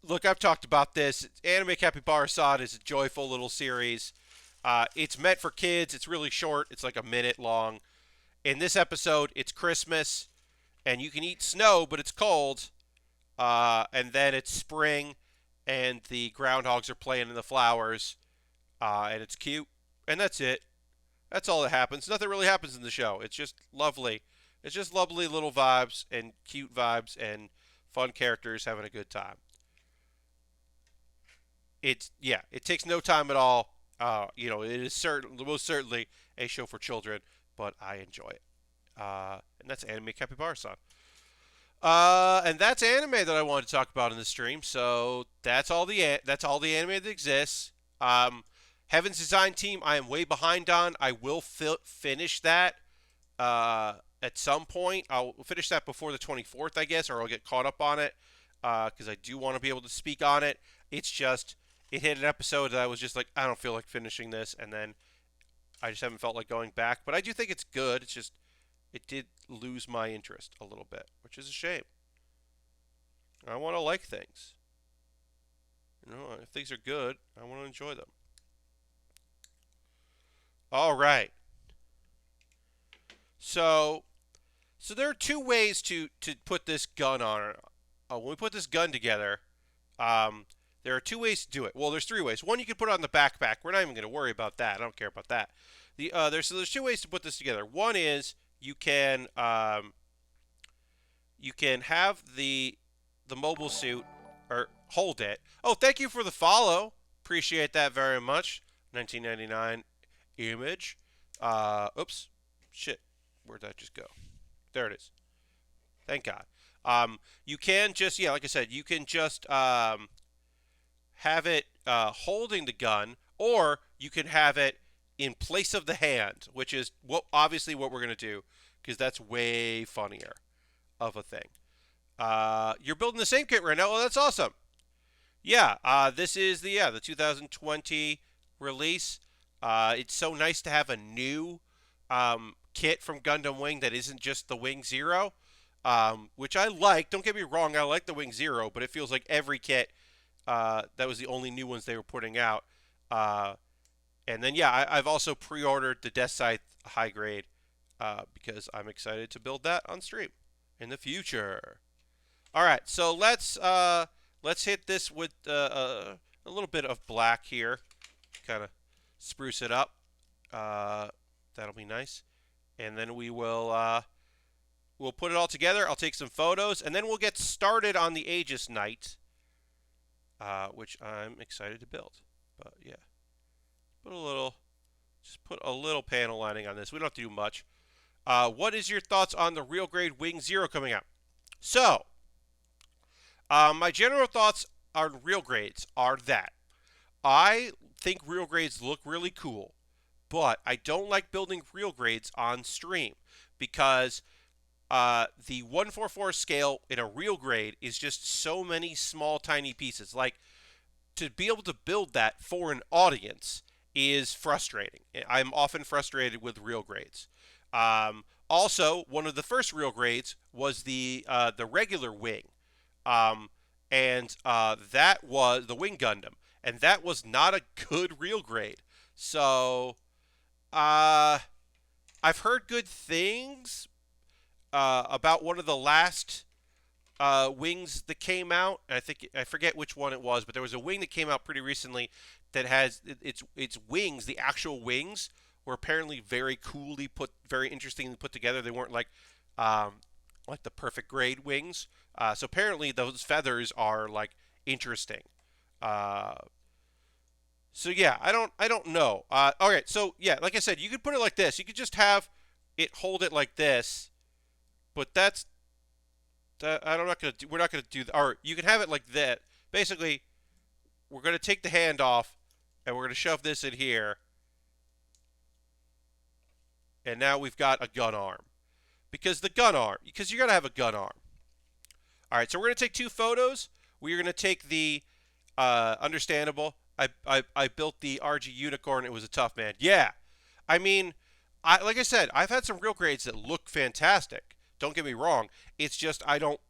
Look, I've talked about this. Anime KAPIBARASAN is a joyful little series. It's meant for kids. It's really short. It's like a minute long. In this episode, it's Christmas, and you can eat snow, but it's cold. And then it's spring, and the groundhogs are playing in the flowers, and it's cute. And that's it. That's all that happens. Nothing really happens in the show. It's just lovely. It's just lovely little vibes and cute vibes and fun characters having a good time. It takes no time at all. It is most certainly a show for children, but I enjoy it. And that's Anime Capybara-san. And that's anime that I wanted to talk about in the stream. So that's all the anime that exists. Heaven's Design Team, I am way behind on. I will finish that at some point. I'll finish that before the 24th, I guess, or I'll get caught up on it because I do want to be able to speak on it. It's just it hit an episode that I was just like, I don't feel like finishing this, and then I just haven't felt like going back. But I do think it's good. It's just it did lose my interest a little bit, which is a shame. I want to like things. If things are good, I want to enjoy them. All right. So there are two ways to put this gun on. When we put this gun together, there are two ways to do it. Well, there's three ways. One, you can put it on the backpack. We're not even going to worry about that. I don't care about that. There's two ways to put this together. One is you can have the mobile suit or hold it. Oh, thank you for the follow. Appreciate that very much. 1999 image. Oops. Shit. Where'd that just go? There it is. Thank God. You can just, like I said, you can just have it holding the gun, or you can have it in place of the hand, which is obviously what we're going to do, because that's way funnier of a thing. You're building the same kit right now. Oh, that's awesome. Yeah, this is the 2020 release. It's so nice to have a new kit from Gundam Wing that isn't just the Wing Zero, which I like. Don't get me wrong, I like the Wing Zero, but it feels like every kit that was the only new ones they were putting out. And then, I've also pre-ordered the Death Scythe high grade because I'm excited to build that on stream in the future. All right, so let's hit this with a little bit of black here, kind of spruce it up. That'll be nice, and then we'll put it all together. I'll take some photos, and then we'll get started on the Aegis Knight, which I'm excited to build. But yeah, put a little panel lining on this. We don't have to do much. What is your thoughts on the real grade Wing Zero coming out? So, My general thoughts on real grades are that I think real grades look really cool, but I don't like building real grades on stream because the 144 scale in a real grade is just so many small, tiny pieces. Like, to be able to build that for an audience is frustrating. I'm often frustrated with real grades. Also, one of the first real grades was the regular wing, um, and that was the Wing Gundam, and that was not a good real grade. So uh, I've heard good things about one of the last wings that came out. I think I forget which one it was, but there was a wing that came out pretty recently that has its wings. The actual wings were apparently very interestingly put together. They weren't um, like the perfect grade wings. So apparently those feathers are like interesting. Uh, so yeah, I don't know. All right, so yeah, like I said, you could put it like this. You could just have it hold it like this, but that's I'm not gonna. We're not gonna do that. Or you can have it like that. Basically, we're gonna take the hand off, and we're gonna shove this in here, and now we've got a gun arm. Because you gotta have a gun arm. All right, so we're gonna take two photos. We're gonna take the understandable. I built the RG unicorn. It was a tough man. Yeah, I mean, like I said, I've had some real grades that look fantastic. Don't get me wrong. It's just I don't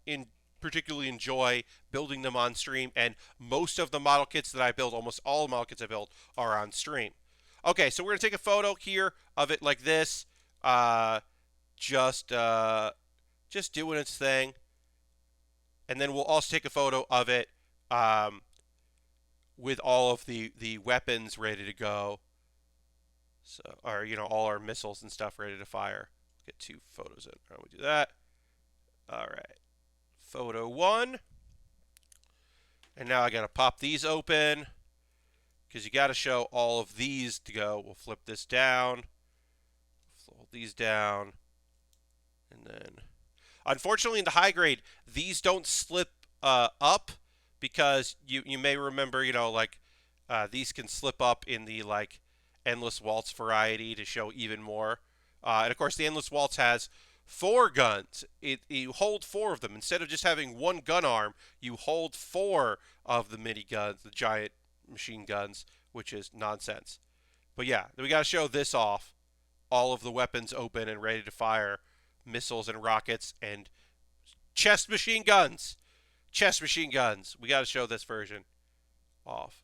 particularly enjoy building them on stream, and most of the model kits that I build, almost all the model kits I build, are on stream. Okay, so we're gonna take a photo here of it like this, uh, just uh, just doing its thing, and then we'll also take a photo of it um, with all of the weapons ready to go. So, or all our missiles and stuff ready to fire. Get two photos in. How do we do that? All right. Photo one. And now I got to pop these open because you got to show all of these to go. We'll flip this down, fold these down, and then unfortunately in the high grade, these don't slip up because you may remember, these can slip up in the like Endless Waltz variety to show even more. And of course, the Endless Waltz has four guns. You hold four of them. Instead of just having one gun arm, you hold four of the mini guns, the giant machine guns, which is nonsense. But yeah, we got to show this off. All of the weapons open and ready to fire, missiles and rockets and chest machine guns. Chest machine guns. We got to show this version off.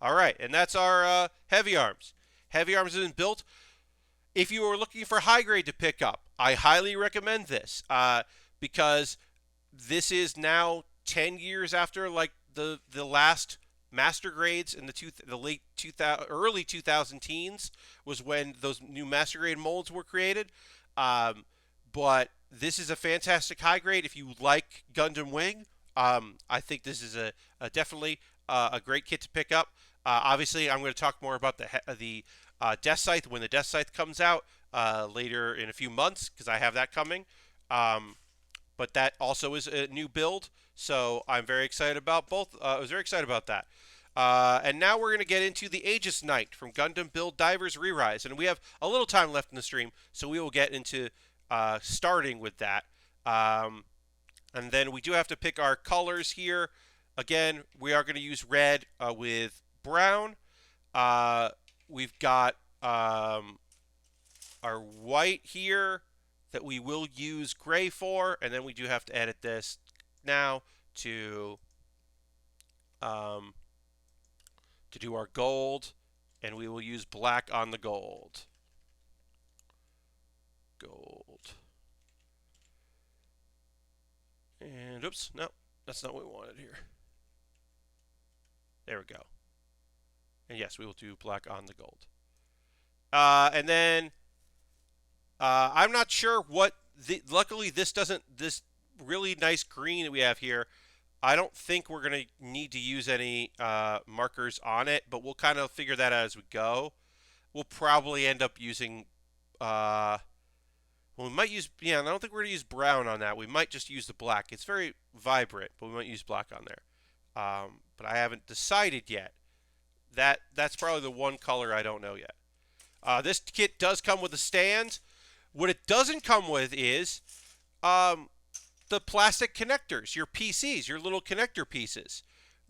All right, and that's our heavy arms. Heavy arms has been built. If you are looking for high grade to pick up, I highly recommend this because this is now 10 years after like the last master grades in the late 2000 early 2000 teens was when those new master grade molds were created. But this is a fantastic high grade if you like Gundam Wing. I think this is a definitely a great kit to pick up. Obviously, I'm going to talk more about the Death Scythe when the Death Scythe comes out later in a few months because I have that coming. But that also is a new build, so I'm very excited about both. I was very excited about that. And now we're going to get into the Aegis Knight from Gundam Build Divers Re-Rise. And we have a little time left in the stream, so we will get into starting with that. And then we do have to pick our colors here. Again, we are going to use red with brown. We've got our white here that we will use gray for, and then we do have to edit this now to do our gold, and we will use black on the gold. Gold. And oops, no, that's not what we wanted here. There we go. And yes, we will do black on the gold. And then I'm not sure what luckily this really nice green that we have here, I don't think we're going to need to use any markers on it, but we'll kind of figure that out as we go. We'll probably end up using Well, we might use, yeah, I don't think we're going to use brown on that. We might just use the black. It's very vibrant, but we might use black on there. But I haven't decided yet. That's probably the one color I don't know yet. This kit does come with a stand. What it doesn't come with is the plastic connectors, your PCs, your little connector pieces.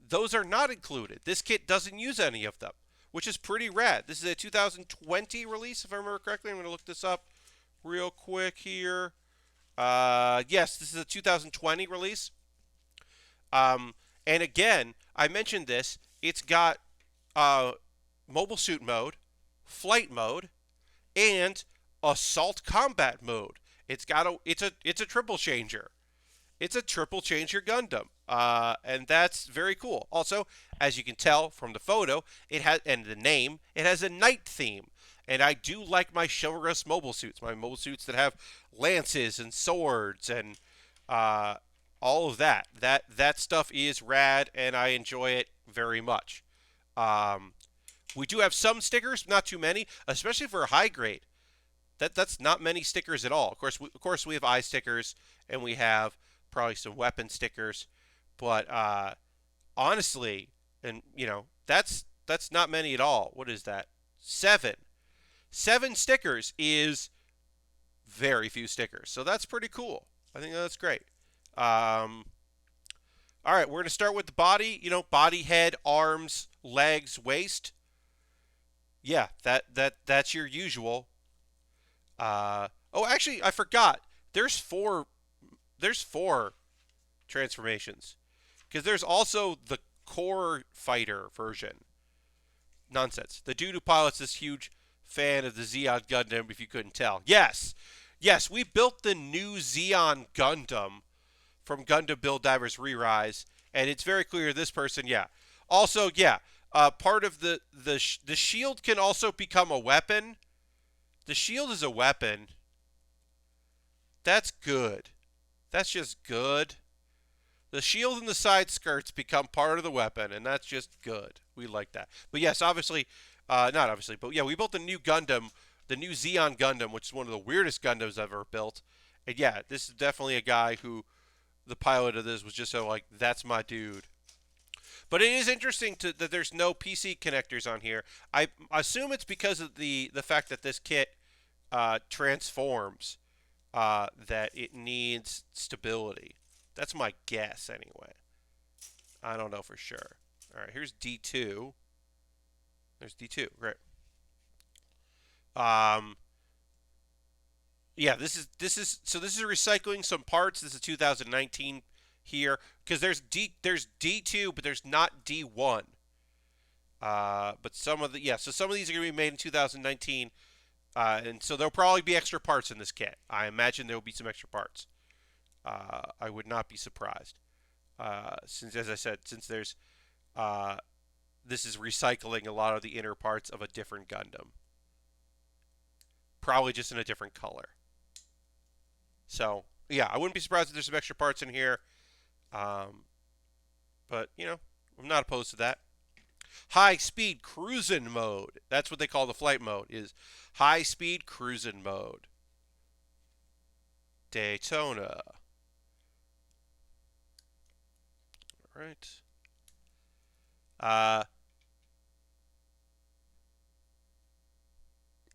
Those are not included. This kit doesn't use any of them, which is pretty rad. This is a 2020 release, if I remember correctly. I'm going to look this up real quick here. Yes, this is a 2020 release. And again, I mentioned this. It's got mobile suit mode, flight mode, and assault combat mode. It's a triple changer. It's a triple changer Gundam, and that's very cool. Also, as you can tell from the photo, it has and the name, it has a night theme. And I do like my chivalrous mobile suits, my mobile suits that have lances and swords and all of that. That stuff is rad, and I enjoy it very much. We do have some stickers, not too many, especially for a high grade. That's not many stickers at all. Of course, we have eye stickers, and we have probably some weapon stickers, but honestly, and that's not many at all. What is that? 7 stickers is very few stickers, so that's pretty cool. I think that's great. All right, we're gonna start with the body. Body, head, arms, legs, waist. Yeah, that's your usual. Oh, actually, I forgot. There's four transformations, because there's also the core fighter version. Nonsense. The dude who pilots this huge fan of the Zeon Gundam, if you couldn't tell. Yes, we built the new Zeon Gundam from Gundam Build Divers Re-Rise, and it's very clear this person, yeah. Also, yeah, part of the shield can also become a weapon. The shield is a weapon. That's good. That's just good. The shield and the side skirts become part of the weapon, and that's just good. We like that. But yes, obviously, not obviously, but yeah, we built the new Gundam, the new Zeon Gundam, which is one of the weirdest Gundams I've ever built. And yeah, this is definitely a guy who, the pilot of this was just so like, that's my dude. But it is interesting that there's no PC connectors on here. I assume it's because of the fact that this kit transforms, that it needs stability. That's my guess, anyway. I don't know for sure. All right, here's D2. There's D2, great. Yeah, this is recycling some parts. This is 2019 here, because there's D2, but there's not D1. But some of some of these are going to be made in 2019, and so there'll probably be extra parts in this kit. I imagine there will be some extra parts. I would not be surprised, since, as I said, there's this is recycling a lot of the inner parts of a different Gundam, probably just in a different color. So yeah, I wouldn't be surprised if there's some extra parts in here, but I'm not opposed to that. High speed cruising mode. That's what they call the flight mode, is high speed cruising mode. Daytona. All right.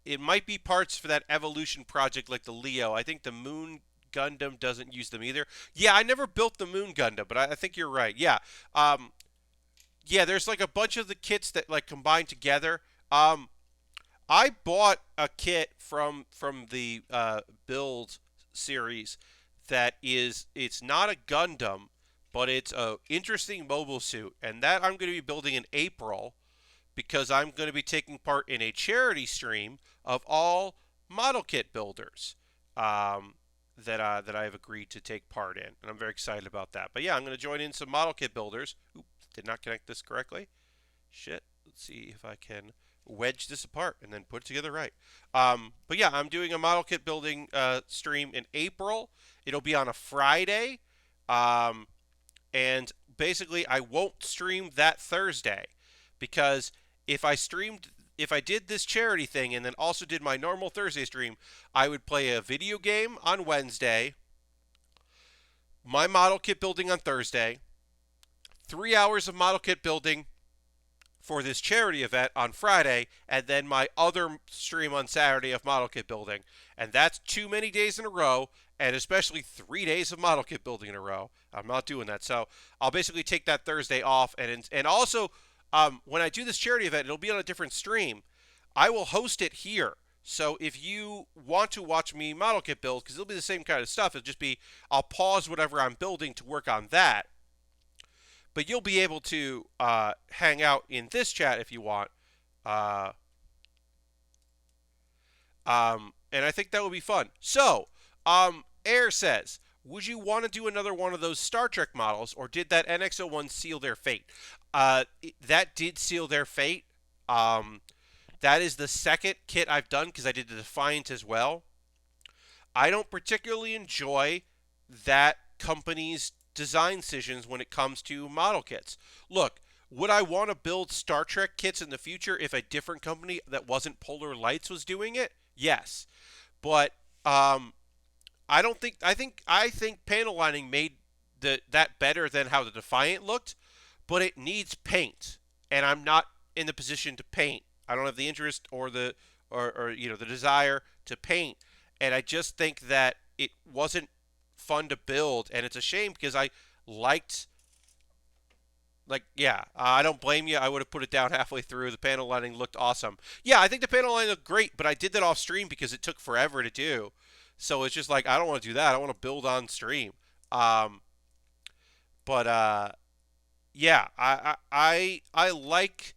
It might be parts for that evolution project like the Leo. I think the Moon Gundam doesn't use them either. Yeah, I never built the Moon Gundam, but I think you're right. Yeah. Yeah, there's like a bunch of the kits that like combine together. I bought a kit from the Build series that it's not a Gundam, but it's a interesting mobile suit, and that I'm going to be building in April, because I'm going to be taking part in a charity stream of all model kit builders that I have agreed to take part in, and I'm very excited about that. But yeah, I'm going to join in some model kit builders. Oops, did not connect this correctly. Shit. Let's see if I can wedge this apart and then put it together right. But yeah, I'm doing a model kit building stream in April. It'll be on a Friday, and basically I won't stream that Thursday, because if I streamed if I did this charity thing and then also did my normal Thursday stream, I would play a video game on Wednesday, my model kit building on Thursday, 3 hours of model kit building for this charity event on Friday, and then my other stream on Saturday of model kit building. And that's too many days in a row, and especially 3 days of model kit building in a row. I'm not doing that. So I'll basically take that Thursday off. And also, when I do this charity event, it'll be on a different stream. I will host it here. So if you want to watch me model kit build, because it'll be the same kind of stuff, it'll just be I'll pause whatever I'm building to work on that. But you'll be able to hang out in this chat if you want. Uh, and I think that would be fun. So, Air says, would you want to do another one of those Star Trek models, or did that NX-01 seal their fate? That did seal their fate. That is the second kit I've done because I did the Defiant as well. I don't particularly enjoy that company's design decisions when it comes to model kits. Look, would I want to build Star Trek kits in the future if a different company that wasn't Polar Lights was doing it? Yes. But I don't think I think panel lining made that better than how the Defiant looked, but it needs paint, and I'm not in the position to paint. I don't have the interest or the desire to paint, and I just think that it wasn't fun to build, and it's a shame because I liked, I don't blame you. I would have put it down halfway through. The panel lining looked awesome. Yeah, I think the panel lining looked great, but I did that off stream because it took forever to do. So it's just like, I don't want to do that. I want to build on stream. But yeah, I like.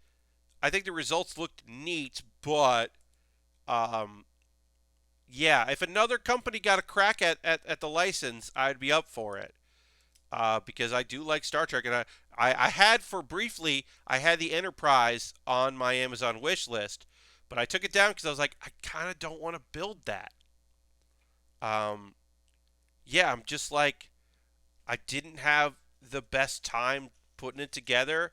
I think the results looked neat, but yeah, if another company got a crack at the license, I'd be up for it. Because I do like Star Trek, and I had for briefly, I had the Enterprise on my Amazon wish list, but I took it down because I was like, I kind of don't want to build that. Yeah, I'm just like, I didn't have the best time putting it together,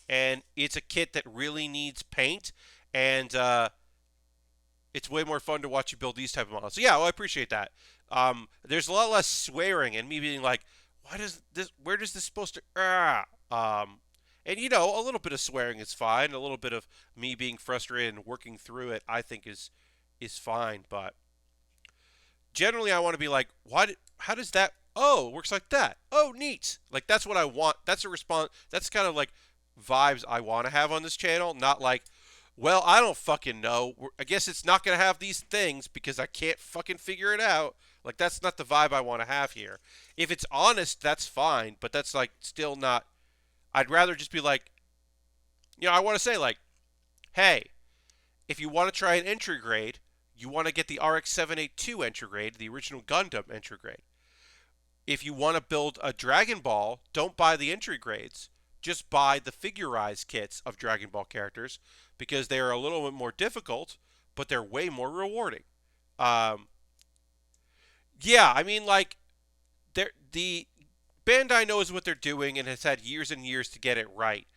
and it's a kit that really needs paint, and it's way more fun to watch you build these type of models. So yeah, well, I appreciate that. There's a lot less swearing and me being like, where does this supposed to, and a little bit of swearing is fine. A little bit of me being frustrated and working through it, I think is fine. But generally, I want to be like, how does that, oh, it works like that. Oh, neat. Like, that's what I want. That's a response. That's kind of like vibes I want to have on this channel. Not like, well, I don't fucking know. I guess it's not going to have these things because I can't fucking figure it out. Like, that's not the vibe I want to have here. If it's honest, that's fine, but that's, like, still not. I'd rather just be like, I want to say, like, hey, if you want to try an entry grade, you want to get the RX-782 entry grade, the original Gundam entry grade. If you want to build a Dragon Ball, don't buy the entry grades. Just buy the figurized kits of Dragon Ball characters because they are a little bit more difficult, but they're way more rewarding. Yeah, I mean, like, the Bandai knows what they're doing and has had years and years to get it right.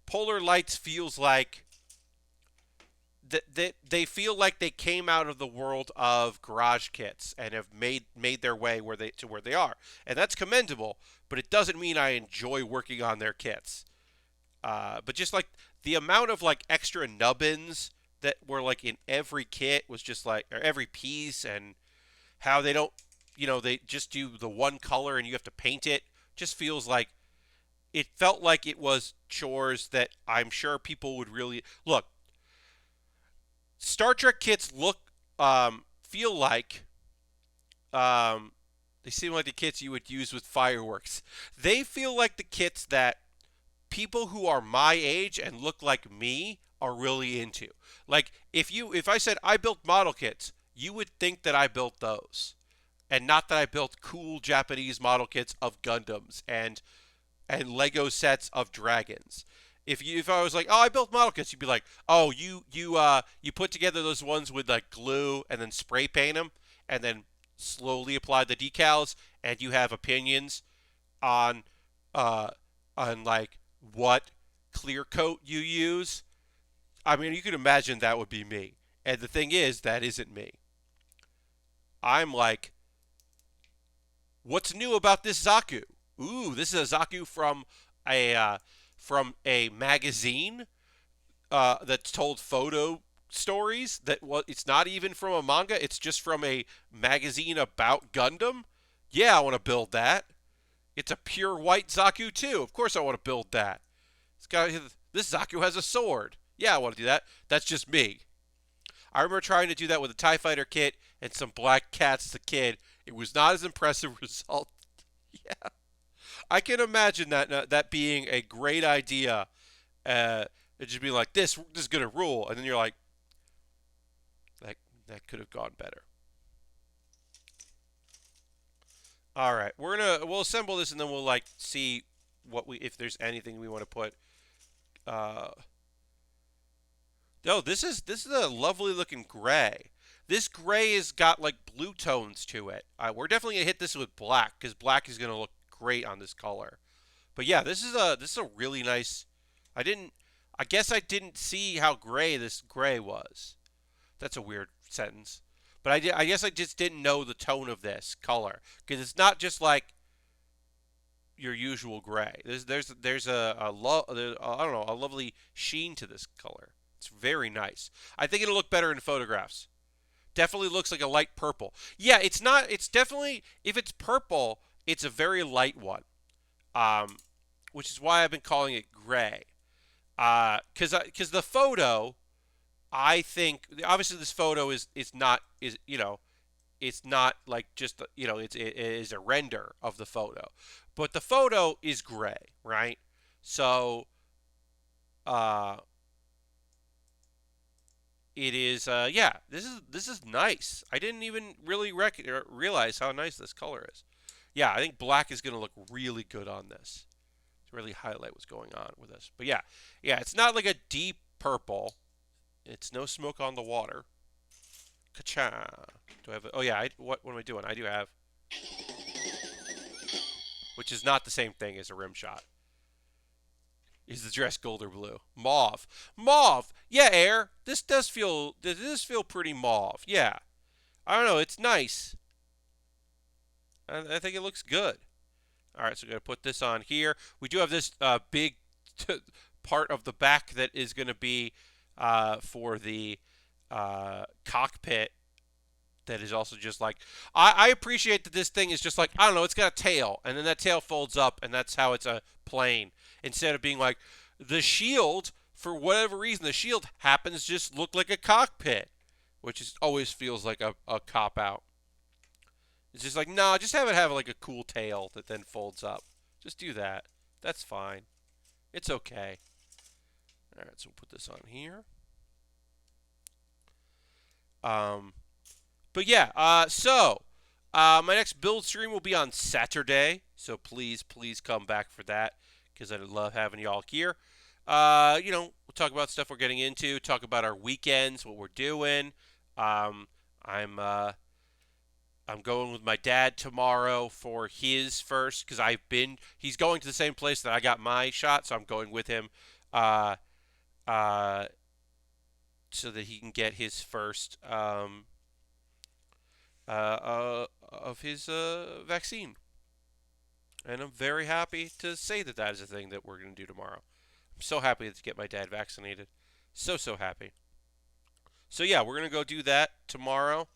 Polar Lights feels like they feel like they came out of the world of garage kits and have made their way where they are, and that's commendable. But it doesn't mean I enjoy working on their kits. But just like the amount of like extra nubbins that were like in every kit was just like, or every piece, and how they don't, they just do the one color and you have to paint it. Just feels like it felt like it was chores that I'm sure people would really look. Star Trek kits feel like, they seem like the kits you would use with fireworks. They feel like the kits that people who are my age and look like me are really into. Like, if I said I built model kits, you would think that I built those, and not that I built cool Japanese model kits of Gundams and Lego sets of dragons. If I was like, oh, I built model kits, you'd be like, oh, you put together those ones with like glue and then spray paint them and then slowly apply the decals, and you have opinions on like what clear coat you use. I mean, you can imagine that would be me. And the thing is, that isn't me. I'm like, what's new about this Zaku? Ooh, this is a Zaku from a magazine that's told photo stories. It's not even from a manga. It's just from a magazine about Gundam. Yeah, I want to build that. It's a pure white Zaku too. Of course, I want to build that. This Zaku has a sword. Yeah, I want to do that. That's just me. I remember trying to do that with a TIE Fighter kit and some black cats as a kid. It was not as impressive result. Yeah, I can imagine that being a great idea. It just be like this is gonna rule, and then you're like, that that could have gone better. All right, we'll assemble this, and then we'll like see what we if there's anything we want to put. Uh, no, this is a lovely looking gray. This gray has got like blue tones to it. We're definitely gonna hit this with black because black is gonna look great on this color. But yeah, this is a really nice. I didn't. I guess I didn't see how gray this gray was. That's a weird sentence. But I guess I just didn't know the tone of this color because it's not just like your usual gray. There's I don't know, a lovely sheen to this color. It's very nice. I think it'll look better in photographs. Definitely looks like a light purple. Yeah, it's not. It's definitely if it's purple, it's a very light one. Um, which is why I've been calling it gray. Because the photo, I think obviously this photo is not is it's not like just it is a render of the photo, but the photo is gray, right? So uh, it is yeah, this is nice. I didn't even really realize how nice this color is. Yeah, I think black is going to look really good on this to really highlight what's going on with this. But yeah, yeah, it's not like a deep purple. It's no smoke on the water. Ka-cha. Do I have? Oh yeah. What am I doing? I do have, which is not the same thing as a rim shot. Is the dress gold or blue? Mauve. Mauve. Yeah, Air. This does feel pretty mauve. Yeah. I don't know. It's nice. I think it looks good. All right, so we're going to put this on here. We do have this big part of the back that is going to be for the cockpit that is also just like I appreciate that this thing is just like I don't know, it's got a tail and then that tail folds up and that's how it's a plane instead of being like the shield for whatever reason the shield happens to just look like a cockpit, which is always feels like a cop out. It's just like no, just have it have like a cool tail that then folds up. Just do that. That's fine. It's okay. All right, so we'll put this on here. Um, But yeah, my next build stream will be on Saturday, so please come back for that because I love having y'all here. We'll talk about stuff we're getting into, talk about our weekends, what we're doing. Um, I'm uh, I'm going with my dad tomorrow for his first because he's going to the same place that I got my shot, so I'm going with him. Uh, uh, so that he can get his first of his vaccine. And I'm very happy to say that that is a thing that we're going to do tomorrow. I'm so happy to get my dad vaccinated. So happy. So yeah, we're going to go do that tomorrow.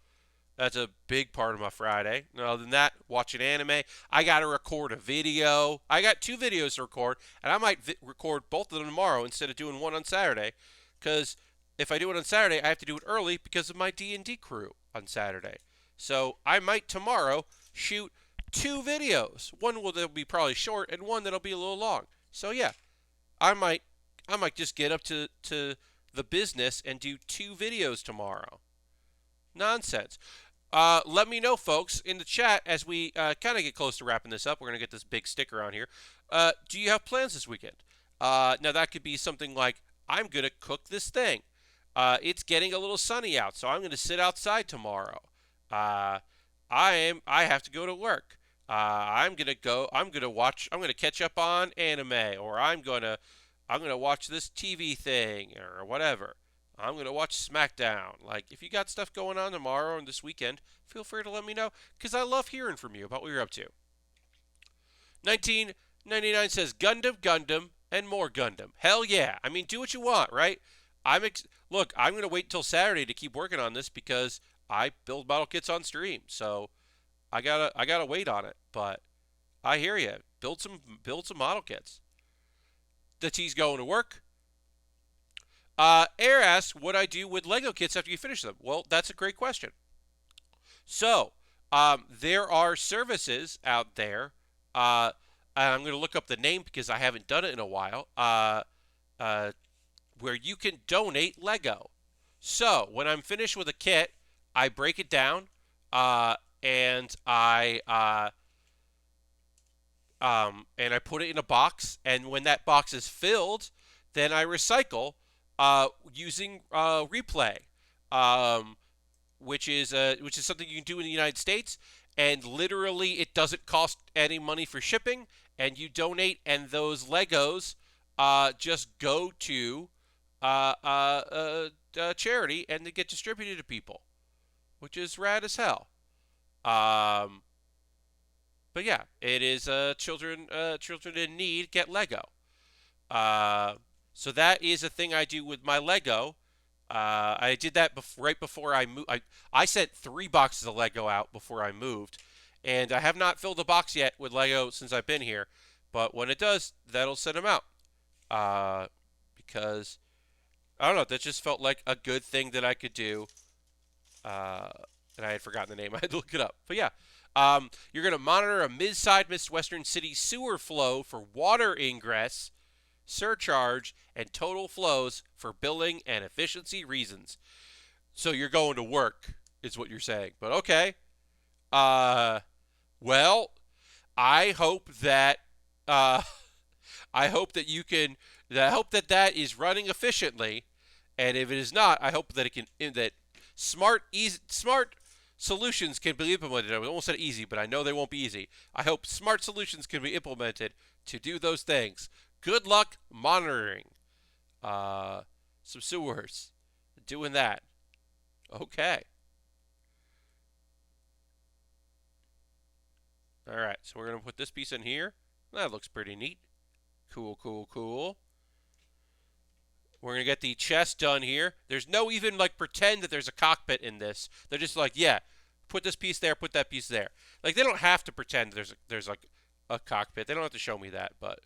That's a big part of my Friday. And other than that, watching anime. I got to record a video. I got 2 videos to record, and I might record both of them tomorrow instead of doing one on Saturday. Because if I do it on Saturday, I have to do it early because of my D&D crew on Saturday. So I might tomorrow shoot 2 videos. One that'll be probably short, and one that'll be a little long. So yeah, I might just get up to the business and do 2 videos tomorrow. Nonsense. Let me know, folks, in the chat as we kind of get close to wrapping this up. We're going to get this big sticker on here. Do you have plans this weekend? Now, that could be something like, I'm going to cook this thing. It's getting a little sunny out, so I'm going to sit outside tomorrow. I have to go to work. I'm going to catch up on anime, or I'm going to I'm going to watch this TV thing or whatever. I'm going to watch SmackDown. Like, if you got stuff going on tomorrow and this weekend, feel free to let me know because I love hearing from you about what you're up to. 1999 says Gundam, Gundam, and more Gundam. Hell yeah. I mean, do what you want, right? Look, I'm going to wait until Saturday to keep working on this because I build model kits on stream. So I gotta wait on it, but I hear you. Build some model kits. The T's going to work. Air asks, what I do with Lego kits after you finish them? Well, that's a great question. So, there are services out there. And I'm going to look up the name because I haven't done it in a while. Uh, where you can donate Lego. So, when I'm finished with a kit, I break it down, and I put it in a box. And when that box is filled, then I recycle using Replay, um, which is something you can do in the United States. And literally, it doesn't cost any money for shipping. And you donate, and those Legos just go to charity, and they get distributed to people, which is rad as hell. Um, but yeah, it is children in need get Lego. Uh, so that is a thing I do with my Lego. I did that right before I moved. I sent 3 boxes of Lego out before I moved, and I have not filled a box yet with Lego since I've been here. But when it does, that'll send them out. Because I don't know, that just felt like a good thing that I could do. Uh, and I had forgotten the name. I had to look it up. But yeah, you're going to monitor a mid-side Midwestern city sewer flow for water ingress, surcharge, and total flows for billing and efficiency reasons. So you're going to work, is what you're saying. But okay. Uh, well, I hope that uh, I hope that you can. I hope that that is running efficiently, and if it is not, I hope that it can. That smart solutions can be implemented. I almost said easy, but I know they won't be easy. I hope smart solutions can be implemented to do those things. Good luck monitoring some sewers, doing that. Okay. All right. So we're gonna put this piece in here. That looks pretty neat. Cool, cool, cool. We're going to get the chest done here. There's no even like pretend that there's a cockpit in this. They're just like, yeah, put this piece there, put that piece there. Like they don't have to pretend there's like a cockpit. They don't have to show me that, but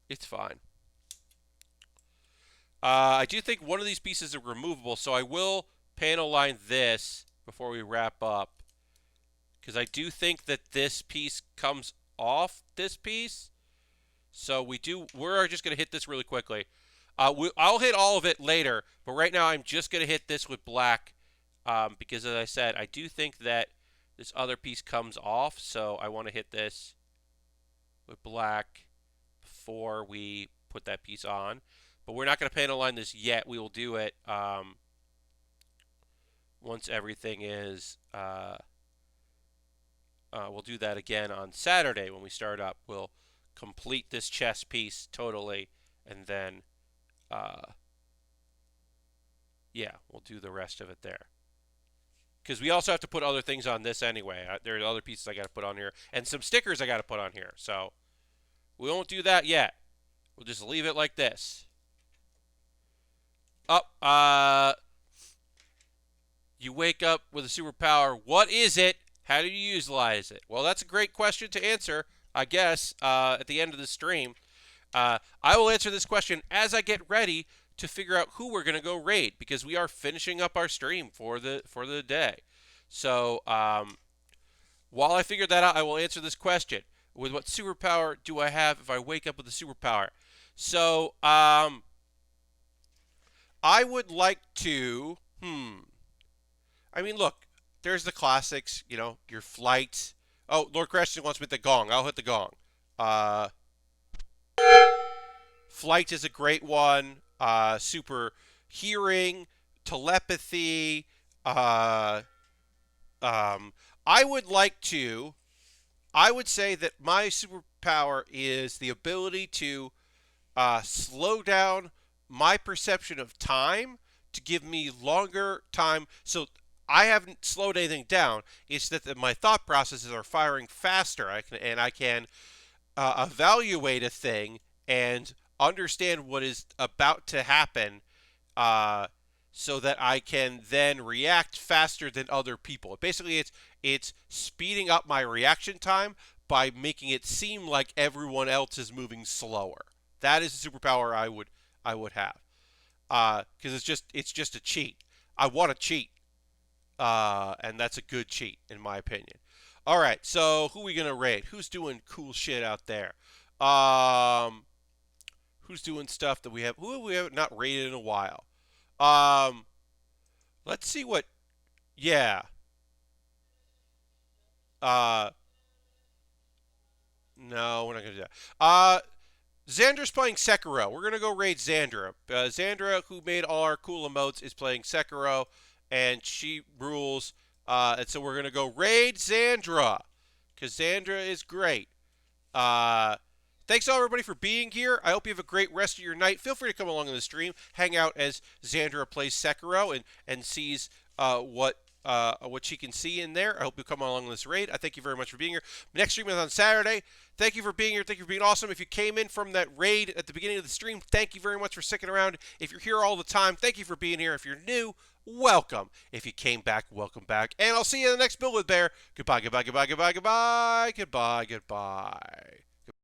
it's fine. I do think one of these pieces is removable, so I will panel line this before we wrap up. Because I do think that this piece comes off this piece. So we're just going to hit this really quickly. I'll hit all of it later, but right now I'm just going to hit this with black because, as I said, I do think that this other piece comes off, so I want to hit this with black before we put that piece on. But we're not going to panel line this yet. We will do it once everything is... we'll do that again on Saturday when we start up. We'll complete this chest piece totally, and then... yeah, we'll do the rest of it there. Because we also have to put other things on this anyway. There are other pieces I got to put on here. And some stickers I got to put on here. So, we won't do that yet. We'll just leave it like this. You wake up with a superpower. What is it? How do you utilize it? Well, that's a great question to answer, I guess, at the end of the stream. I will answer this question as I get ready to figure out who we're going to go raid, because we are finishing up our stream for the day. So while I figure that out, I will answer this question. With what superpower do I have if I wake up with a superpower? So I would like to... I mean, look, there's the classics, your flight. Oh, Lord Creston wants me with the gong. I'll hit the gong. Flight is a great one. Super hearing, telepathy. I would say that my superpower is the ability to slow down my perception of time to give me longer time. So I haven't slowed anything down. It's that my thought processes are firing faster. I can evaluate a thing and understand what is about to happen, uh, so that I can then react faster than other people. Basically, it's speeding up my reaction time by making it seem like everyone else is moving slower. That is a superpower I would have, because it's just a cheat. I want to cheat, and that's a good cheat in my opinion. All right, so who are we gonna raid? Who's doing cool shit out there? Um, who's doing stuff that we have? Who we have not raided in a while? Um, let's see what. Yeah. Uh, no, we're not gonna do that. Xandra's playing Sekiro. We're gonna go raid Xandra. Xandra, who made all our cool emotes, is playing Sekiro, and she rules. And so we're gonna go raid Xandra, because Xandra is great. Uh, Thanks everybody for being here. I hope you have a great rest of your night. Feel free to come along in the stream, hang out as Xandra plays Sekiro and sees what she can see in there. I hope you come along this raid. I thank you very much for being here. Next stream is on Saturday. Thank you for being here. Thank you for being awesome. If you came in from that raid at the beginning of the stream, thank you very much for sticking around. If you're here all the time, thank you for being here. If you're new, welcome. If you came back, welcome back. And I'll see you in the next Build with Baer. Goodbye, goodbye, goodbye, goodbye, goodbye, goodbye, goodbye.